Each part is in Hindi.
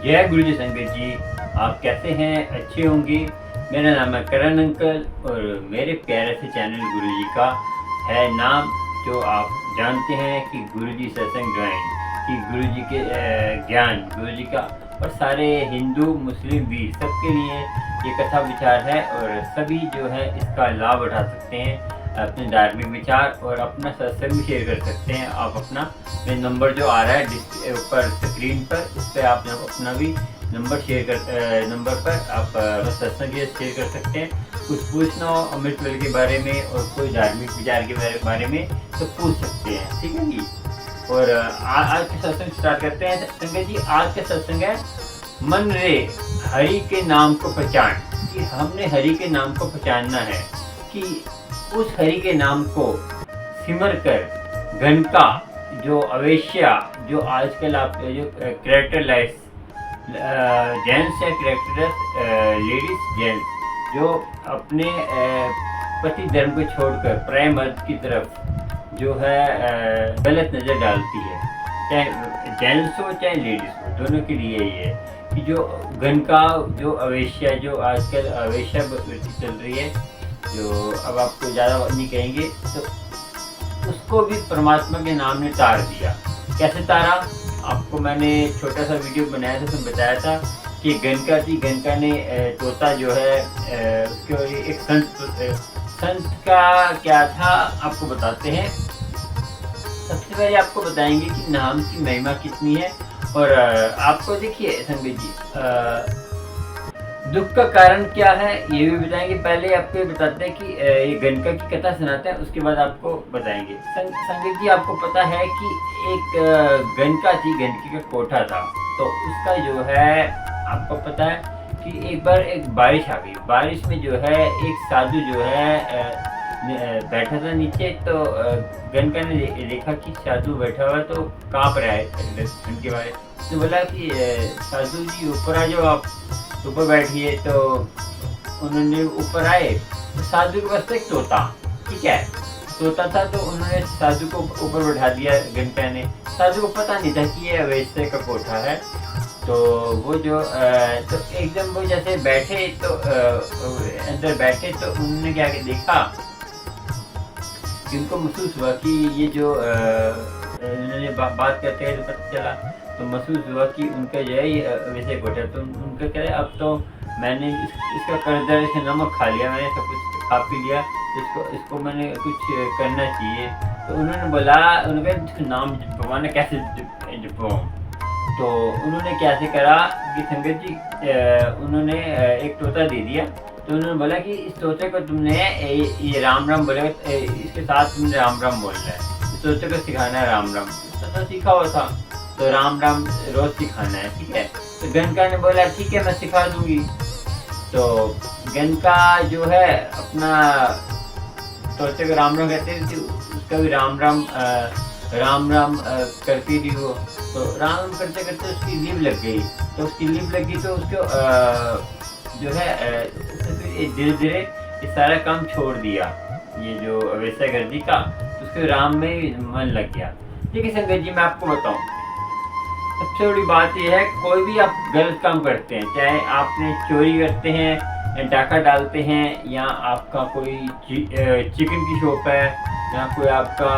जय गुरु जी संगत जी। आप कैसे हैं? अच्छे होंगे। मेरा नाम है करण अंकल और मेरे प्यारे से चैनल गुरु जी का है नाम, जो आप जानते हैं कि गुरु जी सत्संग ज्वाइन, कि गुरु जी के ज्ञान, गुरु जी का और सारे हिंदू मुस्लिम भी सबके लिए ये कथा विचार है और सभी जो है इसका लाभ उठा सकते हैं, अपने धार्मिक विचार और अपना सत्संग भी शेयर कर सकते हैं। आप अपना नंबर जो आ रहा है ऊपर स्क्रीन पर, उस पर आप अपना भी नंबर शेयर कर नंबर पर आप सत्संग शेयर कर सकते हैं। कुछ पूछना हो अमृत वेल के बारे में और कोई धार्मिक विचार के बारे में तो पूछ सकते हैं, ठीक है जी। और आज के सत्संग स्टार्ट करते हैं संगत जी। आज का सत्संग है मन रे हरि के नाम को पहचान, कि हमने हरि के नाम को पहचानना है, कि उस हरि के नाम को सिमर कर घन का जो अवेश्या, जो आजकल आप जो कैरेक्टरलेस जेंट्स है, कैरेक्टरलेस लेडीज जेंट्स, जो अपने पति धर्म को छोड़कर प्राय मर्द की तरफ जो है गलत नज़र डालती है, चाहे जेंट्स हो चाहे लेडीज हो, दोनों के लिए ये है कि जो घन का जो अवेश्या, जो आजकल अवेश्या चल रही है, जो अब आपको ज़्यादा नहीं कहेंगे, तो उसको भी परमात्मा के नाम ने तार दिया। कैसे तारा? आपको मैंने छोटा सा वीडियो बनाया था, उसमें बताया था कि गनका थी, गनका ने तोता जो है उसके एक संत का क्या था आपको बताते हैं। सबसे पहले आपको बताएंगे कि नाम की महिमा कितनी है। और आपको देखिए संगत जी, दुख का कारण क्या है ये भी बताएंगे। पहले आपको ये बताते हैं कि ये गनका की कथा सुनाते हैं, उसके बाद आपको बताएंगे। संगत जी, आपको पता है कि एक गनका थी, गंदगी का कोठा था, तो उसका जो है आपको पता है कि एक बार एक बारिश आ गई। बारिश में जो है एक साधु जो है बैठा था नीचे, तो गनका ने देखा कि साधु बैठा हुआ तो काँप रहा है ठंड के बारे, तो बोला कि साधु जी ऊपर आ जाओ, आप ऊपर बैठिए। तो उन्होंने ऊपर आए, तो साधु के पास एक तोता, ठीक है, तोता था, तो उन्होंने साधु को ऊपर बैठा दिया गनका ने। साधु को पता नहीं था कि ये अवैश्य का कोठा है। तो वो जो तो एकदम वो जैसे बैठे, तो अंदर बैठे, तो उन्होंने क्या देखा कि उनको महसूस हुआ कि ये जो उन्होंने बात करते हैं तो पता चला, तो महसूस हुआ कि उनका जो है ये वैसे कोठा। तो उनका कह रहे अब तो मैंने इसका कर्जा, इसे नमक खा लिया, मैंने सब कुछ खा पी लिया, इसको मैंने कुछ करना चाहिए। तो उन्होंने बोला, उन्होंने नाम जपवाना कैसे जपवाऊँ। तो उन्होंने कैसे करा कि संगत जी, उन्होंने एक तोता दे दिया। तो उन्होंने बोला कि इस तोते को तुमने ये राम राम बोलेगा, इसके साथ तुमने राम राम बोलना है, इस तोते को सिखाना है राम राम। तो सीखा हुआ था, तो राम राम रोज सिखाना है, ठीक है। तो गनका ने बोला ठीक है मैं सिखा दूंगी। तो गनका जो है अपना तोते को राम राम कहते थे, उसका भी राम राम करती थी वो। तो राम करते करते उसकी लीव लग गई, तो उसकी लीव लगी, तो उसको जो है धीरे धीरे ये सारा काम छोड़ दिया, ये जो अवैसा गर्दी का, उसके राम में मन लग गया। ठीक है संगत जी, मैं आपको बताऊं, सबसे बड़ी बात यह है, कोई भी आप गलत काम करते हैं, चाहे आपने चोरी करते हैं, डाका डालते हैं, या आपका कोई चिकन की शॉप है, या कोई आपका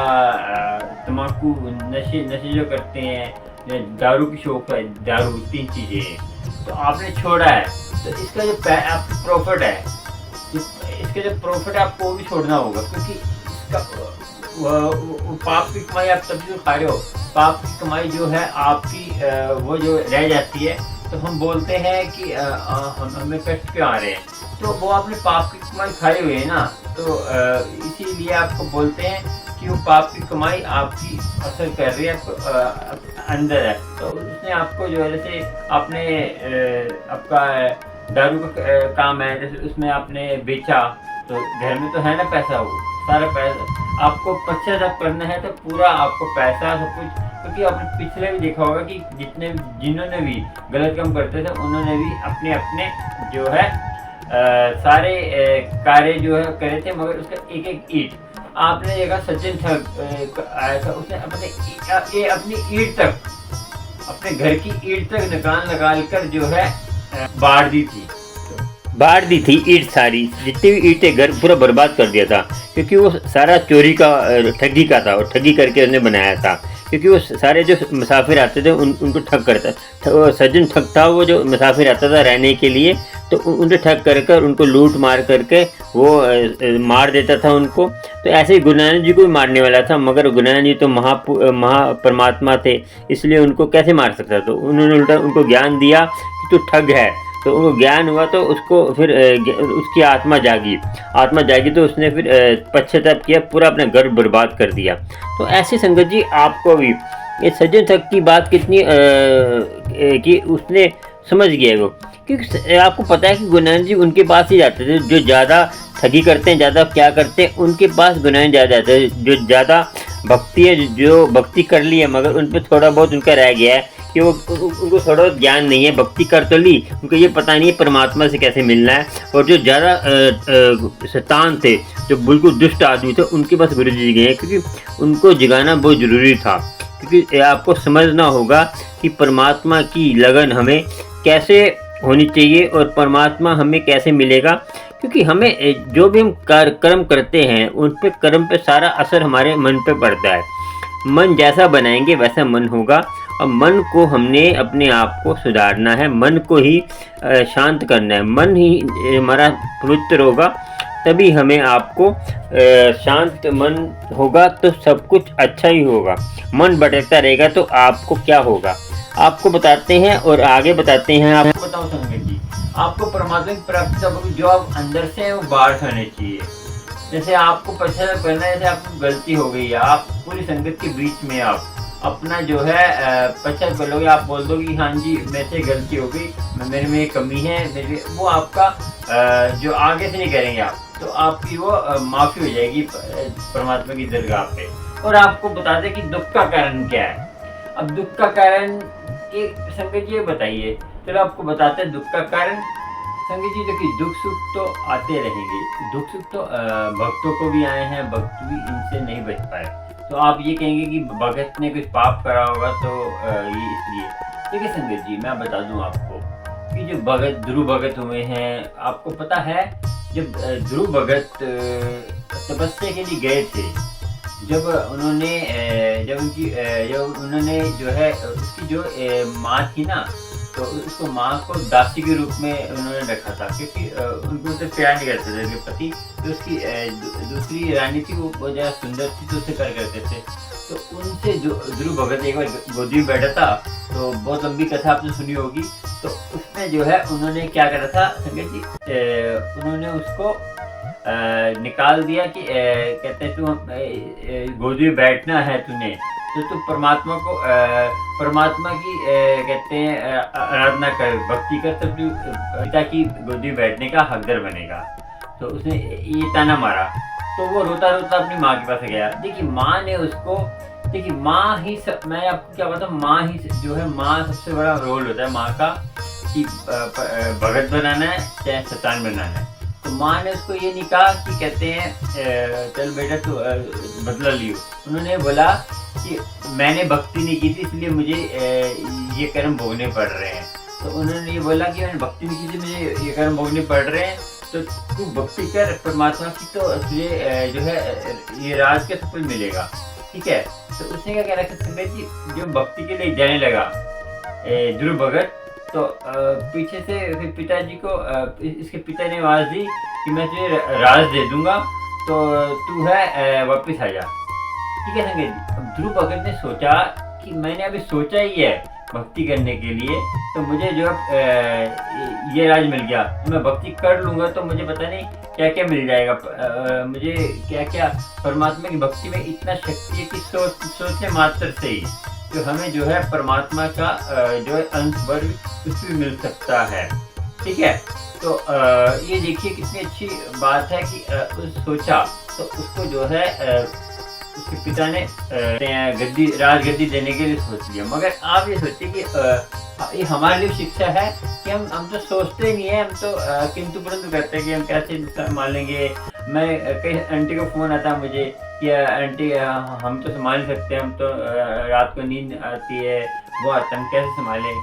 तम्बाकू नशे जो करते हैं, दारू की शॉप है, दारू, 3 चीज़ें हैं, तो आपने छोड़ा है, तो इसका जो आपका प्रॉफिट है, इसका जो प्रॉफिट है आपको वो भी छोड़ना होगा, क्योंकि इसका वो पाप की कमाई आप तभी जो खा रहे हो, पाप की कमाई जो है आपकी वो जो रह जाती है, तो हम बोलते हैं कि हमें कष्ट क्यों आ रहे हैं, तो वो आपने पाप की कमाई खाई हुई है ना, तो इसीलिए आपको बोलते हैं कि वो पाप की कमाई आपकी असर कर रही है, आपको अंदर है। तो उसने आपको जो है, जैसे आपने आपका दारू का काम है, जैसे उसमें आपने बेचा, तो घर में तो है ना पैसा, वो सारा पैसा आपको पश्चाताप करना है, तो पूरा आपको पैसा सब कुछ, क्योंकि आपने पिछले भी देखा होगा कि जिन्होंने भी गलत काम करते थे, उन्होंने भी अपने अपने जो है सारे कार्य जो है करे थे, मगर उसका एक एक ईंट आपने देखा। सचिन ठग आया था, उसने अपनी ईंट तक अपने घर की ईंट तक निकाल कर जो है बाढ़ दी थी। बाढ़ दी थी ईंट, सारी जितनी भी ईंटें, घर पूरा बर्बाद कर दिया था, क्योंकि वो सारा चोरी का, ठगी का था, और ठगी करके उसने बनाया था। क्योंकि वो सारे जो मुसाफिर आते थे उनको ठग करता, सज्जन ठग था वो, जो मुसाफिर आता था रहने के लिए, तो उन्हें ठग कर उनको लूट मार करके वो मार देता था उनको। तो ऐसे ही गुरु नानक जी को भी मारने वाला था, मगर गुरु नानक जी तो महा परमात्मा थे, इसलिए उनको कैसे मार सकता। तो उन्होंने उल्टा उनको ज्ञान दिया कि तू ठग है। तो उनको ज्ञान हुआ, तो उसको फिर उसकी आत्मा जागी तो उसने फिर पश्चाताप किया, पूरा अपना घर बर्बाद कर दिया। तो ऐसे संगत जी आपको भी ये सज्जन ठग की बात कितनी कि उसने समझ गया वो, क्योंकि आपको पता है कि गुरु नानक जी उनके पास ही जाते थे जो ज़्यादा ठगी करते हैं, ज़्यादा क्या करते हैं, उनके पास गुरु नानक ज़्यादा जाते हैं। जो ज़्यादा भक्ति है, जो भक्ति कर ली है मगर उन पर थोड़ा बहुत उनका रह गया है कि वो उनको थोड़ा ज्ञान नहीं है, भक्ति कर तो ली, उनको ये पता नहीं है परमात्मा से कैसे मिलना है। और जो ज़्यादा शैतान थे, जो बिल्कुल दुष्ट आदमी थे, उनके पास गुरु जी गए हैं, क्योंकि उनको जगाना बहुत ज़रूरी था। क्योंकि आपको समझना होगा कि परमात्मा की लगन हमें कैसे होनी चाहिए और परमात्मा हमें कैसे मिलेगा। क्योंकि हमें जो भी हम कर्म करते हैं, उन पे कर्म पे सारा असर हमारे मन पे पड़ता है। मन जैसा बनाएंगे वैसा मन होगा, और मन को हमने अपने आप को सुधारना है, मन को ही शांत करना है। मन ही हमारा पवित्र होगा, तभी हमें आपको शांत मन होगा तो सब कुछ अच्छा ही होगा। मन भटकता रहेगा तो आपको क्या होगा, आपको बताते हैं और आगे बताते हैं। आपको बताओ संगत जी, आपको परमात्मा की प्राप्ति जो आप अंदर से है वो बाहर खाने चाहिए। जैसे आपको पश्चाताप करना है, जैसे आपको गलती हो गई है, आप पूरी संगत के बीच में आप अपना जो है पश्चाताप कर लोगे, आप बोल दोगे हाँ जी मेरे से गलती हो गई, मेरे में कमी है, मेरे वो आपका जो आगे से नहीं करेंगे आप, तो आपकी वो माफ़ी हो जाएगी परमात्मा की दरगाह पे। और आपको बता दें कि दुख का कारण क्या है। अब दुख का कारण ये संगत जी बताइए, चलो आपको बताते हैं दुख का कारण। संगत जी देखिए, दुख सुख तो आते रहेंगे, दुख सुख तो भक्तों को भी आए हैं, भक्त भी इनसे नहीं बच पाए। तो आप ये कहेंगे कि भगत ने कुछ पाप करा होगा तो ये इसलिए। देखिए संगत जी, मैं बता दूं आपको कि जो भगत, ध्रुव भगत हुए हैं, आपको पता है जब ध्रुव भगत तपस्या के लिए गए थे, जब उन्होंने जो है उसकी जो माँ थी ना, तो उसको माँ को दासी के रूप में उन्होंने रखा था, क्योंकि उनको उससे प्यार नहीं करते थे उनके पति। तो उसकी दूसरी रानी थी, वो बहुत ज़्यादा सुंदर थी, तो उससे प्यार करते थे। तो उनसे जो ध्रुव भगत एक बार गोदी में बैठा था, तो बहुत लंबी कथा आपने सुनी होगी। तो उसमें जो है उन्होंने क्या करा था संगत जी, उन्होंने उसको निकाल दिया कि कहते हैं तू गोदी में बैठना है तूने, तो तू परमात्मा को परमात्मा की कहते हैं आराधना कर, भक्ति कर, तब तू पिता की गोदी में बैठने का हकदार बनेगा। तो उसने ये ताना मारा, तो वो रोता रोता अपनी माँ के पास गया। देखिए माँ ने उसको, देखिए माँ ही मैं आपको क्या बताऊँ, माँ ही जो है, माँ सबसे बड़ा रोल होता है माँ का, कि भगत बनाना है चाहे शैतान बनाना है। तो माँ ने उसको ये नहीं कहा कि कहते हैं चल बेटा तू बदला लियो। उन्होंने बोला कि मैंने भक्ति नहीं की थी इसलिए मुझे ये कर्म भोगने पड़ रहे हैं। तो उन्होंने ये बोला कि मैंने भक्ति नहीं की थी, मुझे ये कर्म भोगने पड़ रहे हैं, तो तू भक्ति कर परमात्मा की, तो तुझे जो है ये राज का सब कुछ मिलेगा, ठीक है। तो उसने क्या कह रखा संगत जी, जो भक्ति के लिए जाने लगा ध्रुव भगत, तो पीछे से फिर पिताजी को इसके पिता ने आवाज़ दी कि मैं तुझे राज दे दूंगा, तो तू है वापस आ जा, ठीक है संगत जी। अब ध्रुव भगत ने सोचा कि मैंने अभी सोचा ही है भक्ति करने के लिए, तो मुझे जो ये राज मिल गया, तो मैं भक्ति कर लूँगा, तो मुझे पता नहीं क्या क्या मिल जाएगा, मुझे क्या क्या परमात्मा की भक्ति में इतना शक्ति है कि सोचने मात्र से ही जो हमें जो है परमात्मा का जो है अंश वर्ग कुछ भी मिल सकता है, ठीक है। तो ये देखिए कितनी अच्छी बात है कि सोचा, तो उसको जो है उसके पिता ने राजगद्दी देने के लिए सोच लिया। मगर आप ये सोचिए कि ये हमारे लिए शिक्षा है कि हम तो सोचते नहीं है, हम तो किंतु परंतु करते हैं कि हम कैसे संभालेंगे, मैं कई आंटी को फ़ोन आता है मुझे कि आंटी हम तो संभाल नहीं सकते, हम तो रात को नींद आती है, वो आता है, हम कैसे संभालें?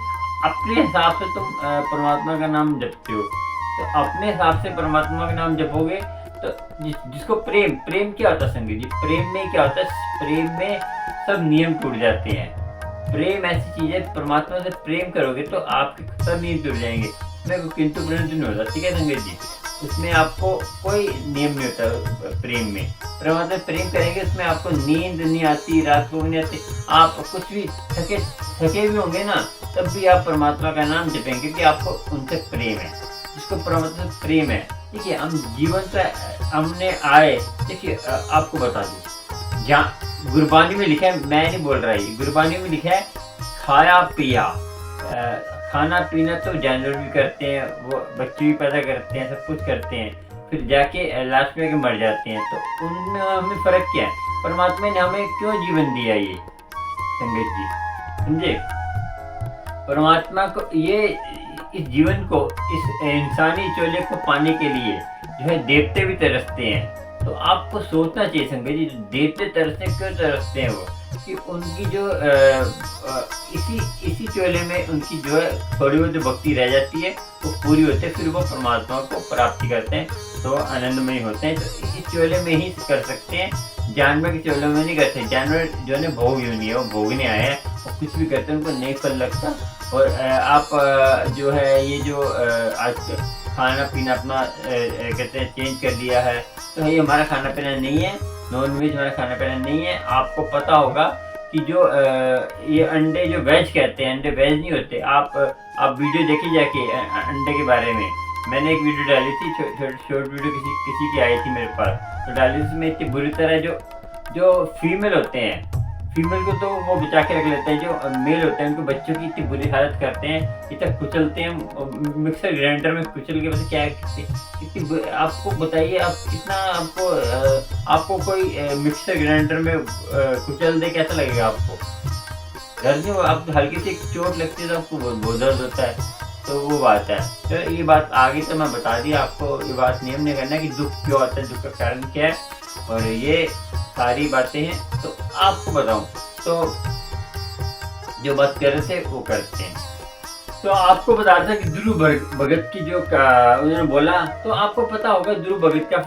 अपने हिसाब से तुम परमात्मा का नाम जपते हो, तो अपने हिसाब से परमात्मा का नाम जपोगे तो जिसको प्रेम क्या होता है संगत जी? प्रेम में क्या होता है? प्रेम में सब नियम टूट जाते हैं। प्रेम ऐसी चीज है, परमात्मा से प्रेम करोगे तो आपके सब नियम टूट जाएंगे। उसमें किंतु परंतु नहीं होता, ठीक है संगत जी? उसमें आपको कोई नियम नहीं होता प्रेम में। परमात्मा से प्रेम करेंगे उसमें आपको नींद नहीं आती, रात को नहीं आती, आप कुछ भी थके भी होंगे ना, तब भी आप परमात्मा का नाम जपेंगे क्योंकि आपको उनसे प्रेम है। जिसको परमात्मा से प्रेम है, देखिए हम जीवन से हमने आए, देखिए आपको बता दूं, जहाँ गुरबानी में लिखा है, मैं नहीं बोल रहा, ये गुरबानी में लिखा है, खाया पिया, खाना पीना तो जानवर भी करते हैं, वो बच्चे भी पैदा करते हैं, सब कुछ करते हैं, फिर जाके लास्ट में मर जाते हैं, तो उनमें हमें फर्क क्या है? परमात्मा ने हमें क्यों जीवन दिया ये संगत जी, समझे? परमात्मा को ये इस जीवन को, इस इंसानी चोले को पाने के लिए जो है देवते भी तरसते हैं। तो आपको सोचना चाहिए संगत जी, देवते तरसते क्यों तरसते हैं? वो कि उनकी जो इसी चोले में उनकी जो है थोड़ी बहुत भक्ति रह जाती है, वो पूरी होती है, फिर वो परमात्मा को प्राप्ति करते हैं, तो आनंदमय होते हैं। तो इस चोले में ही कर सकते हैं, जानवर के चोले में नहीं करते। जानवर जो है भोग योनि है, वो भोगने आए हैं, वो कुछ भी करते हैं, उनको नहीं फल लगता। और आप जो है ये जो आज खाना पीना अपना कहते हैं चेंज कर लिया है, तो ये हमारा खाना पीना नहीं है, नॉन वेज हमारा खाना पीना नहीं है। आपको पता होगा कि जो ये अंडे जो वेज कहते हैं, अंडे वेज नहीं होते। आप वीडियो देखिए जाके अंडे के बारे में, मैंने एक वीडियो डाली थी, शॉर्ट वीडियो किसी की आई थी मेरे पास, तो डाली थी। इसमें इतनी बुरी तरह जो फीमेल होते हैं, फीमेल को तो वो बचा के रख लेते हैं, जो मेल होते हैं उनको बच्चों की इतनी बुरी हालत करते हैं, इतना कुचलते हैं, मिक्सर ग्राइंडर में कुचल के, वैसे क्या है इतनी, आपको बताइए, आप कितना आपको कोई मिक्सर ग्राइंडर में कुचल दे, कैसा लगेगा आपको? दर्द नहीं, आप हल्की सी चोट लगती है तो आपको बहुत दर्द होता है, तो वो बात है। तो ये बात आगे तो मैं बता दी आपको, ये बात नियम नहीं करना कि दुख क्यों आता है, दुख का कारण क्या है, और ये सारी बातें हैं। तो आपको बताऊं तो जो बात कर रहे थे वो करते हैं। तो आपको बता रहा था कि ध्रुव भगत की जो उन्होंने बोला, तो आपको पता होगा ध्रुव भगत का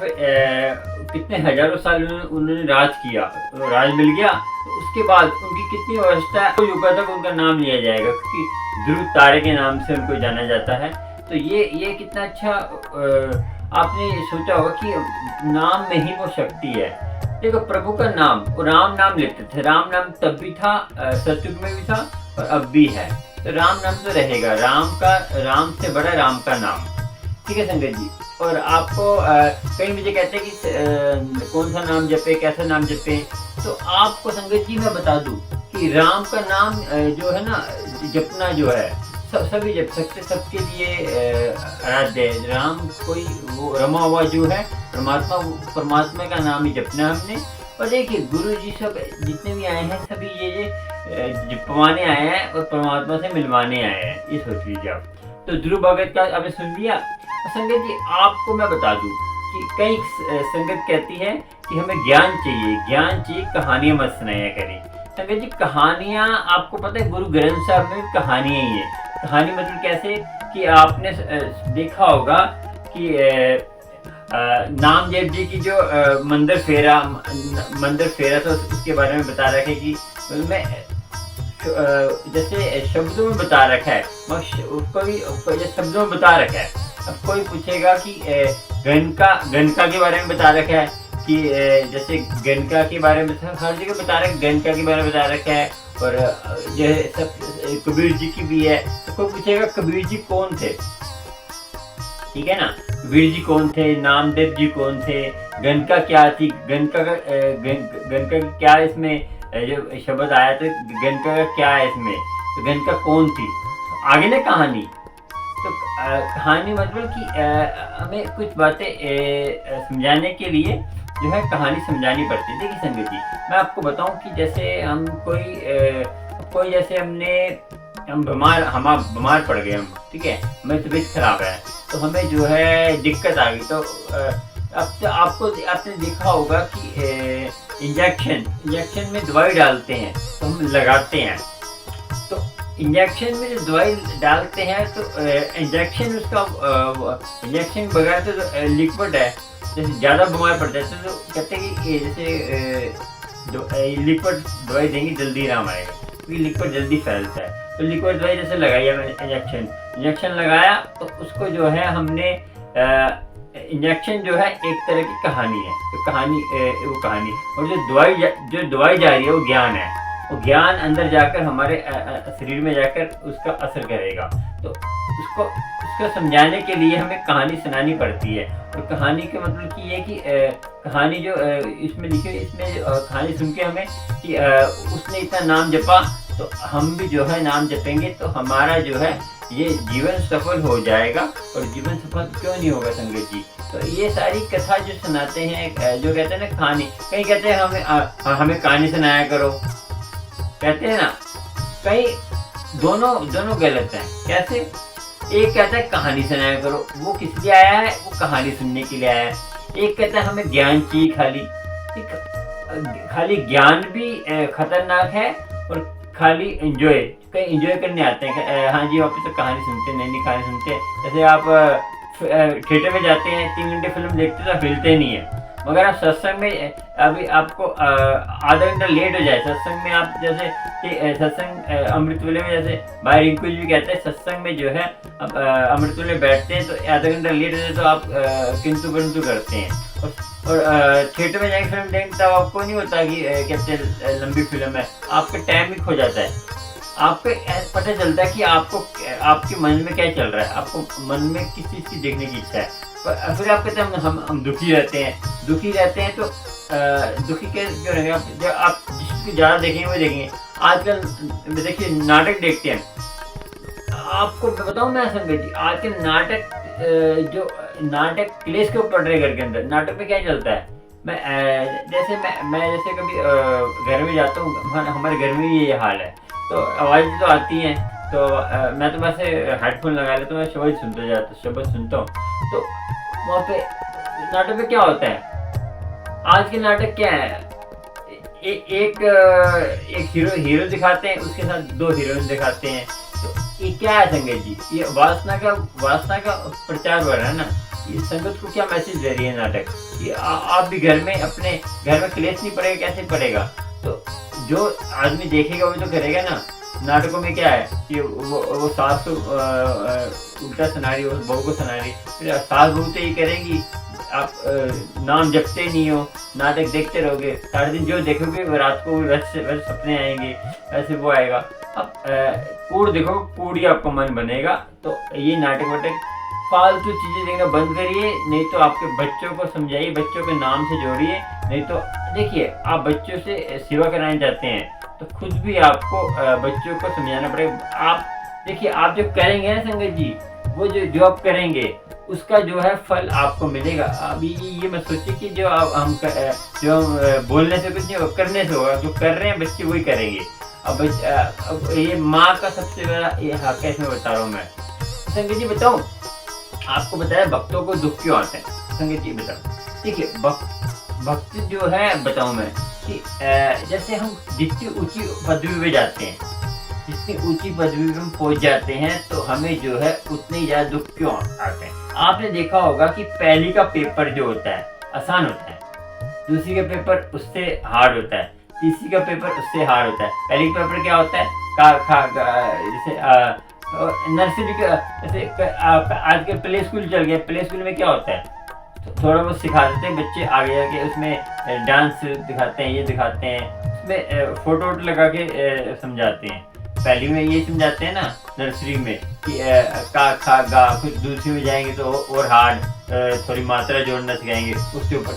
कितने हजारों साल उन्होंने राज किया, तो राज मिल गया, तो उसके बाद उनकी कितनी अवस्था युग तक उनका नाम लिया जाएगा, क्योंकि ध्रुव तारे के नाम से उनको जाना जाता है। तो ये कितना अच्छा आपने सोचा होगा कि नाम में ही वो शक्ति है। देखो प्रभु का नाम, राम नाम लेते थे, राम नाम तब भी था, सतयुग में भी था और अब भी है, तो राम नाम तो रहेगा, राम से बड़ा राम का नाम, ठीक है संगत जी। और आपको कई मुझे कहते हैं कि कौन सा नाम जपे, कैसा नाम जपे, तो आपको संगत जी मैं बता दूं कि राम का नाम जो है ना, जपना जो है सभी जप सकते, सबके लिए आराध्य है। राम कोई वो रमा हुआ जो है परमात्मा का नाम ही जपना हमने। और देखिए गुरु जी सब जितने भी आए हैं, सभी ये जपवाने आए हैं और परमात्मा से मिलवाने आए हैं, ये सोच लीजिए आप। तो ध्रुव भगत का आपने सुन लिया। संगत जी आपको मैं बता दूं कि कई संगत कहती है कि हमें ज्ञान चाहिए, कहानियां मत सुनाया करें। संगत जी कहानियां, आपको पता है गुरु ग्रंथ साहब में भी कहानियां ही है। कहानी मतलब कैसे कि आपने देखा होगा कि नामदेव जी की जो मंदिर फेरा था, उसके बारे में बता रखा है कि उसमें जैसे शब्दों में बता रखा है, उसको भी शब्दों में बता रखा है। अब कोई पूछेगा कि गणका के बारे में बता रखा है कि जैसे गणका के बारे में हर जगह बता रखा है, गणका के बारे में बता रखा है, और जो है सब कबीर जी की भी है। तो कोई पूछेगा कबीर जी कौन थे, ठीक है ना, कबीर जी कौन थे, नामदेव जी कौन थे, गणका क्या थी, गणका का क्या इसमें जो शब्द आया था, गणका का क्या है इसमें, तो गणका कौन थी, आगे ना कहानी। तो कहानी मतलब कि हमें कुछ बातें समझाने के लिए जो है कहानी समझानी पड़ती है। देखिए संगत जी मैं आपको बताऊं कि जैसे हम कोई जैसे हम बीमार पड़ गए हम, ठीक है, हमें तबीयत खराब है, तो हमें जो है दिक्कत आ गई, तो अब तो आपने देखा होगा कि इंजेक्शन में दवाई डालते हैं तो हम लगाते हैं, तो इंजेक्शन में जो दवाई डालते हैं तो इंजेक्शन इंजेक्शन बगैर तो लिक्विड है, जैसे ज़्यादा बीमार पड़ जाते हैं तो कहते हैं कि जैसे लिक्विड दवाई देंगे जल्दी आराम आएगा, क्योंकि लिक्विड जल्दी फैलता है। तो लिक्विड दवाई जैसे लगाई है, इंजेक्शन लगाया तो उसको जो है हमने इंजेक्शन जो है एक तरह की कहानी है, तो वो कहानी और जो दवाई जा रही है वो ज्ञान है, वो ज्ञान अंदर जाकर हमारे शरीर में जाकर उसका असर करेगा। तो उसको समझाने के लिए हमें कहानी सुनानी पड़ती है, और कहानी का मतलब कि ये कि कहानी जो इसमें लिखी हुई, इसमें कहानी सुन के हमें कि उसने इतना नाम जपा तो हम भी जो है नाम जपेंगे तो हमारा जो है ये जीवन सफल हो जाएगा। और जीवन सफल क्यों नहीं होगा संगत जी? तो ये सारी कथा जो सुनाते हैं, जो कहते हैं ना कहानी, कहीं कहते हैं हमें कहानी सुनाया करो, कहते हैं ना, कहीं दोनों गलत हैं। कैसे? एक कहता है कहानी सुनाया करो, वो किस लिए आया है? वो कहानी सुनने के लिए आया है। एक कहता है हमें ज्ञान चाहिए, खाली ज्ञान भी खतरनाक है, और खाली एंजॉय, कहीं एंजॉय करने आते हैं, हाँ जी वापस तो कहानी सुनते, नई कहानी सुनते हैं। जैसे आप थिएटर में जाते हैं, 3 घंटे फिल्म देखते तो हिलते नहीं है, मगर आप सत्संग में अभी आपको आधा घंटा लेट हो जाए सत्संग में, आप जैसे कि सत्संग अमृत वेले में, जैसे भाई रिंकू जी भी कहते हैं सत्संग में जो है अब अमृत वेले बैठते हैं तो आधा घंटा लेट हो जाए तो आप किंतु परंतु करते हैं, और थिएटर में जाके फिल्म देखते तब आपको नहीं होता कि कैसे लंबी फिल्म है, आपका टाइम भी खो जाता है, आपको पता चलता है कि आपके मन में क्या चल रहा है, आपको मन में किस चीज़ की देखने की इच्छा है। पर फिर आप कहते हैं हम दुखी रहते हैं तो दुखी क्यों रहेंगे? जब आप जिसकी ज़्यादा देखेंगे वो देखेंगे। आजकल देखिए नाटक देखते हैं, आपको बताऊँ मैं संगत जी, आजकल नाटक क्लेश के ऊपर रहे घर के अंदर। नाटक में क्या चलता है, मैं जैसे कभी घर में जाता हूँ, हमारे घर में ये हाल है, तो आवाज़ तो आती हैं, तो मैं तो वैसे हेडफोन लगा लेता हूँ, मैं शब्द सुनता हूँ। तो वहाँ पे नाटक में क्या होता है, आज के नाटक क्या है, एक हीरो दिखाते हैं, उसके साथ 2 हीरोइन दिखाते हैं। तो ये क्या है संगत जी? ये वासना का प्रचार हो रहा है ना। ये संगत को क्या मैसेज दे रही है नाटक? कि आप भी घर में अपने घर में क्लेश नहीं पड़ेगा, कैसे पड़ेगा? तो जो आदमी देखेगा वो तो करेगा ना। नाटकों में क्या है कि वो सास को उल्टा सुना रही, बहू को सुना रही, फिर सास बहू तो ये करेंगी, आप नाम जपते नहीं हो, नाटक देखते रहोगे सारे दिन, जो देखोगे वो रात को वैसे सपने आएंगे, वैसे वो आएगा। अब कूड़ देखो, कूड़ ही आपका मन बनेगा। तो ये नाटक वाटक फालतू चीज़ें देखना बंद करिए, नहीं तो आपके बच्चों को समझाइए, बच्चों के नाम से जोड़िए। नहीं तो देखिए, आप बच्चों से सेवा कराना चाहते हैं तो खुद भी आपको बच्चों को समझाना पड़ेगा। आप देखिए, आप जो करेंगे ना संगत जी, वो जो आप करेंगे उसका जो है फल आपको मिलेगा। अभी ये मत सोचिए कि जो हम बोलने से कुछ नहीं होगा, करने से होगा। जो कर रहे हैं बच्चे वही करेंगे। अब ये माँ का सबसे बड़ा ये हक है, इसमें बता रहा हूँ मैं। संगत जी बताऊँ, आपको बताया भक्तों को दुख क्यों आता है। संगत जी बताओ, देखिए भक्त जो है बताऊँ मैं कि जैसे हम जितनी ऊंची पदवी पे जाते हैं, जितनी ऊंची पदवी पे हम पहुंच जाते हैं, तो हमें जो है उतने ही ज़्यादा दुख क्यों आते हैं। आपने देखा होगा कि पहली का पेपर जो होता है आसान होता है, दूसरी का पेपर उससे हार्ड होता है, तीसरी का पेपर उससे हार्ड होता है। पहली का पेपर क्या होता है, जैसे नर्सरी का, जैसे आजकल प्ले स्कूल चल गया, प्ले स्कूल में क्या होता है, तो थोड़ा बहुत सिखा देते हैं बच्चे, आगे जाके उसमें डांस दिखाते हैं, ये दिखाते हैं, उसमें फोटो लगा के समझाते हैं। पहली में ये समझाते हैं ना नर्सरी में कि का खा गा, कुछ दूसरी में जाएंगे तो और हार्ड, थोड़ी मात्रा जोड़ना सिखाएंगे। उसके ऊपर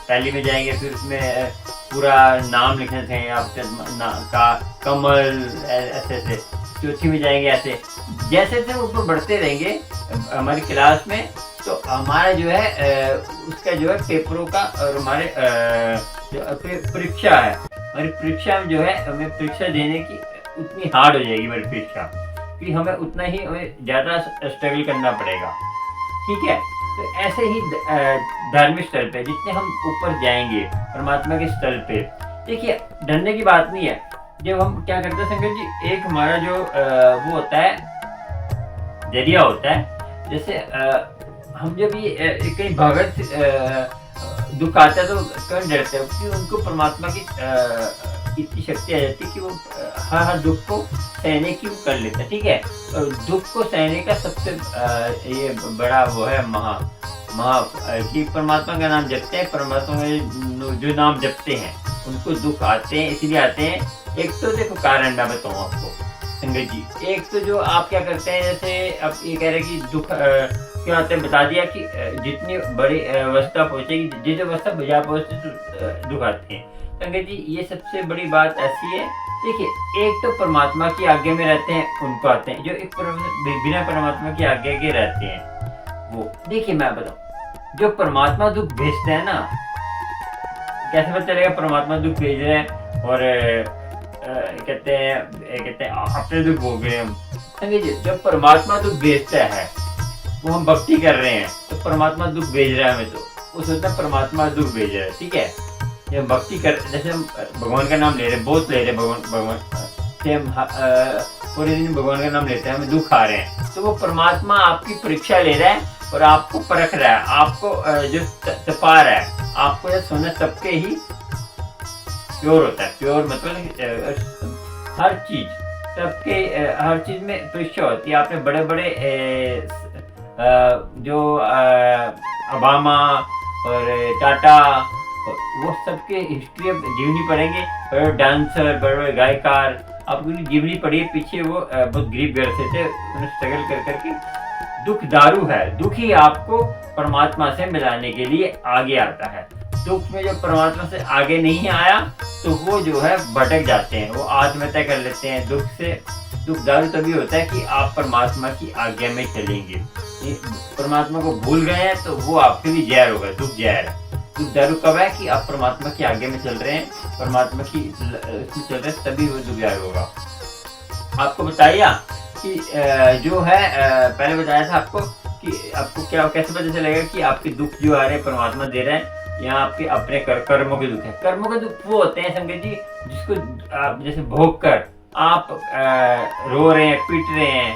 पहली में जाएंगे, फिर उसमें पूरा नाम लिखना सिखाएंगे, आप कमल, ऐसे चौथी में जाएंगे, ऐसे जैसे जैसे ऊपर बढ़ते रहेंगे हमारी क्लास में, तो हमारा जो है उसका जो है पेपरों का, और हमारे जो परीक्षा है, हमारी परीक्षा में जो है हमें परीक्षा देने की उतनी हार्ड हो जाएगी हमारी परीक्षा, कि हमें उतना ही ज़्यादा स्ट्रगल करना पड़ेगा। ठीक है। तो ऐसे ही धार्मिक स्थल पे जितने हम ऊपर जाएंगे परमात्मा के स्थल पे, देखिए डरने की बात नहीं है। जब हम क्या करते हैं संगत जी, एक हमारा जो वो होता है जरिया होता है, जैसे हम जब ये कहीं भगत दुख आता है तो क्यों डरते हैं, क्योंकि उनको परमात्मा की इतनी शक्ति आ जाती है कि वो हर दुख को सहने की वो कर लेते हैं, ठीक है। और दुख को सहने का सबसे ये बड़ा वो है महा कि परमात्मा का नाम जपते हैं, परमात्मा का जो नाम जपते हैं उनको दुख आते हैं, इसलिए आते हैं। एक तो देखो कारण मैं बताऊँ आपको संगत जी, एक तो जो आप क्या करते हैं, जैसे अब ये कह रहे हैं कि दुख क्या आते हैं, बता दिया कि जितनी बड़ी अवस्था पहुंचेगी, जिस अवस्था बजा पहुंचते तो दुख आते हैं। संगत जी ये सबसे बड़ी बात ऐसी है, देखिए एक तो परमात्मा की आज्ञा में रहते हैं उनको आते हैं, जो एक बिना परमात्मा की आज्ञा के रहते हैं वो, देखिए मैं बताऊँ, जो परमात्मा दुख भेजते हैं ना, कैसे पता चलेगा परमात्मा दुख भेज रहे हैं और कहते हैं अपने दुख भोग रहे हैं हम। समझिए जब परमात्मा दुख भेजता है, वो हम भक्ति कर रहे हैं तो परमात्मा दुख भेज रहा है हमें, तो वो सोचता है परमात्मा दुख भेज रहा है, ठीक है। जब भक्ति कर, जैसे हम भगवान का नाम ले रहे हैं, बहुत ले रहे हैं भगवान से, हम पूरे दिन भगवान का नाम लेते हैं, हमें दुख आ रहे हैं, तो वो परमात्मा आपकी परीक्षा ले रहा है और आपको परख रहा है, आपको जो तपा रहा है, आपको यह सोना सबके ही प्योर होता है। प्योर मतलब हर चीज सबके हर चीज में परीक्षा होती है। आपने बड़े बड़े जो ओबामा और टाटा, वो सबके हिस्ट्री अब जीवनी पढ़ेंगे, बड़े डांसर, बड़े गायकार, आप उनकी जीवनी पढ़िए, पीछे वो बहुत गरीब घर से थे, उन्हें स्ट्रगल कर करके, दुख दारू है, दुख ही आपको परमात्मा से मिलाने के लिए आगे आता है। दुख में जो परमात्मा से आगे नहीं आया तो वो जो है भटक जाते हैं, वो आत्महत्या कर लेते हैं। दुख से दुख दारू तभी होता है कि आप परमात्मा की आज्ञा में चलेंगे, परमात्मा को भूल गए हैं तो वो आपके लिए जहर होगा, दुख जहर है। दुख दारू कब है कि आप परमात्मा की आज्ञा में चल रहे हैं, परमात्मा की उसमें चल रहे हैं, तभी वो दुख जहर होगा। आपको बताइए कि जो है पहले बताया था आपको कि आपको क्या कैसे पता चलेगा कि आपके दुख जो आ रहे हैं परमात्मा दे रहे हैं, यहाँ आपके अपने कर्मों के दुख है। कर्मों के दुख वो होते हैं संगत जी, जिसको आप जैसे भोग कर आप रो रहे हैं, पीट रहे हैं,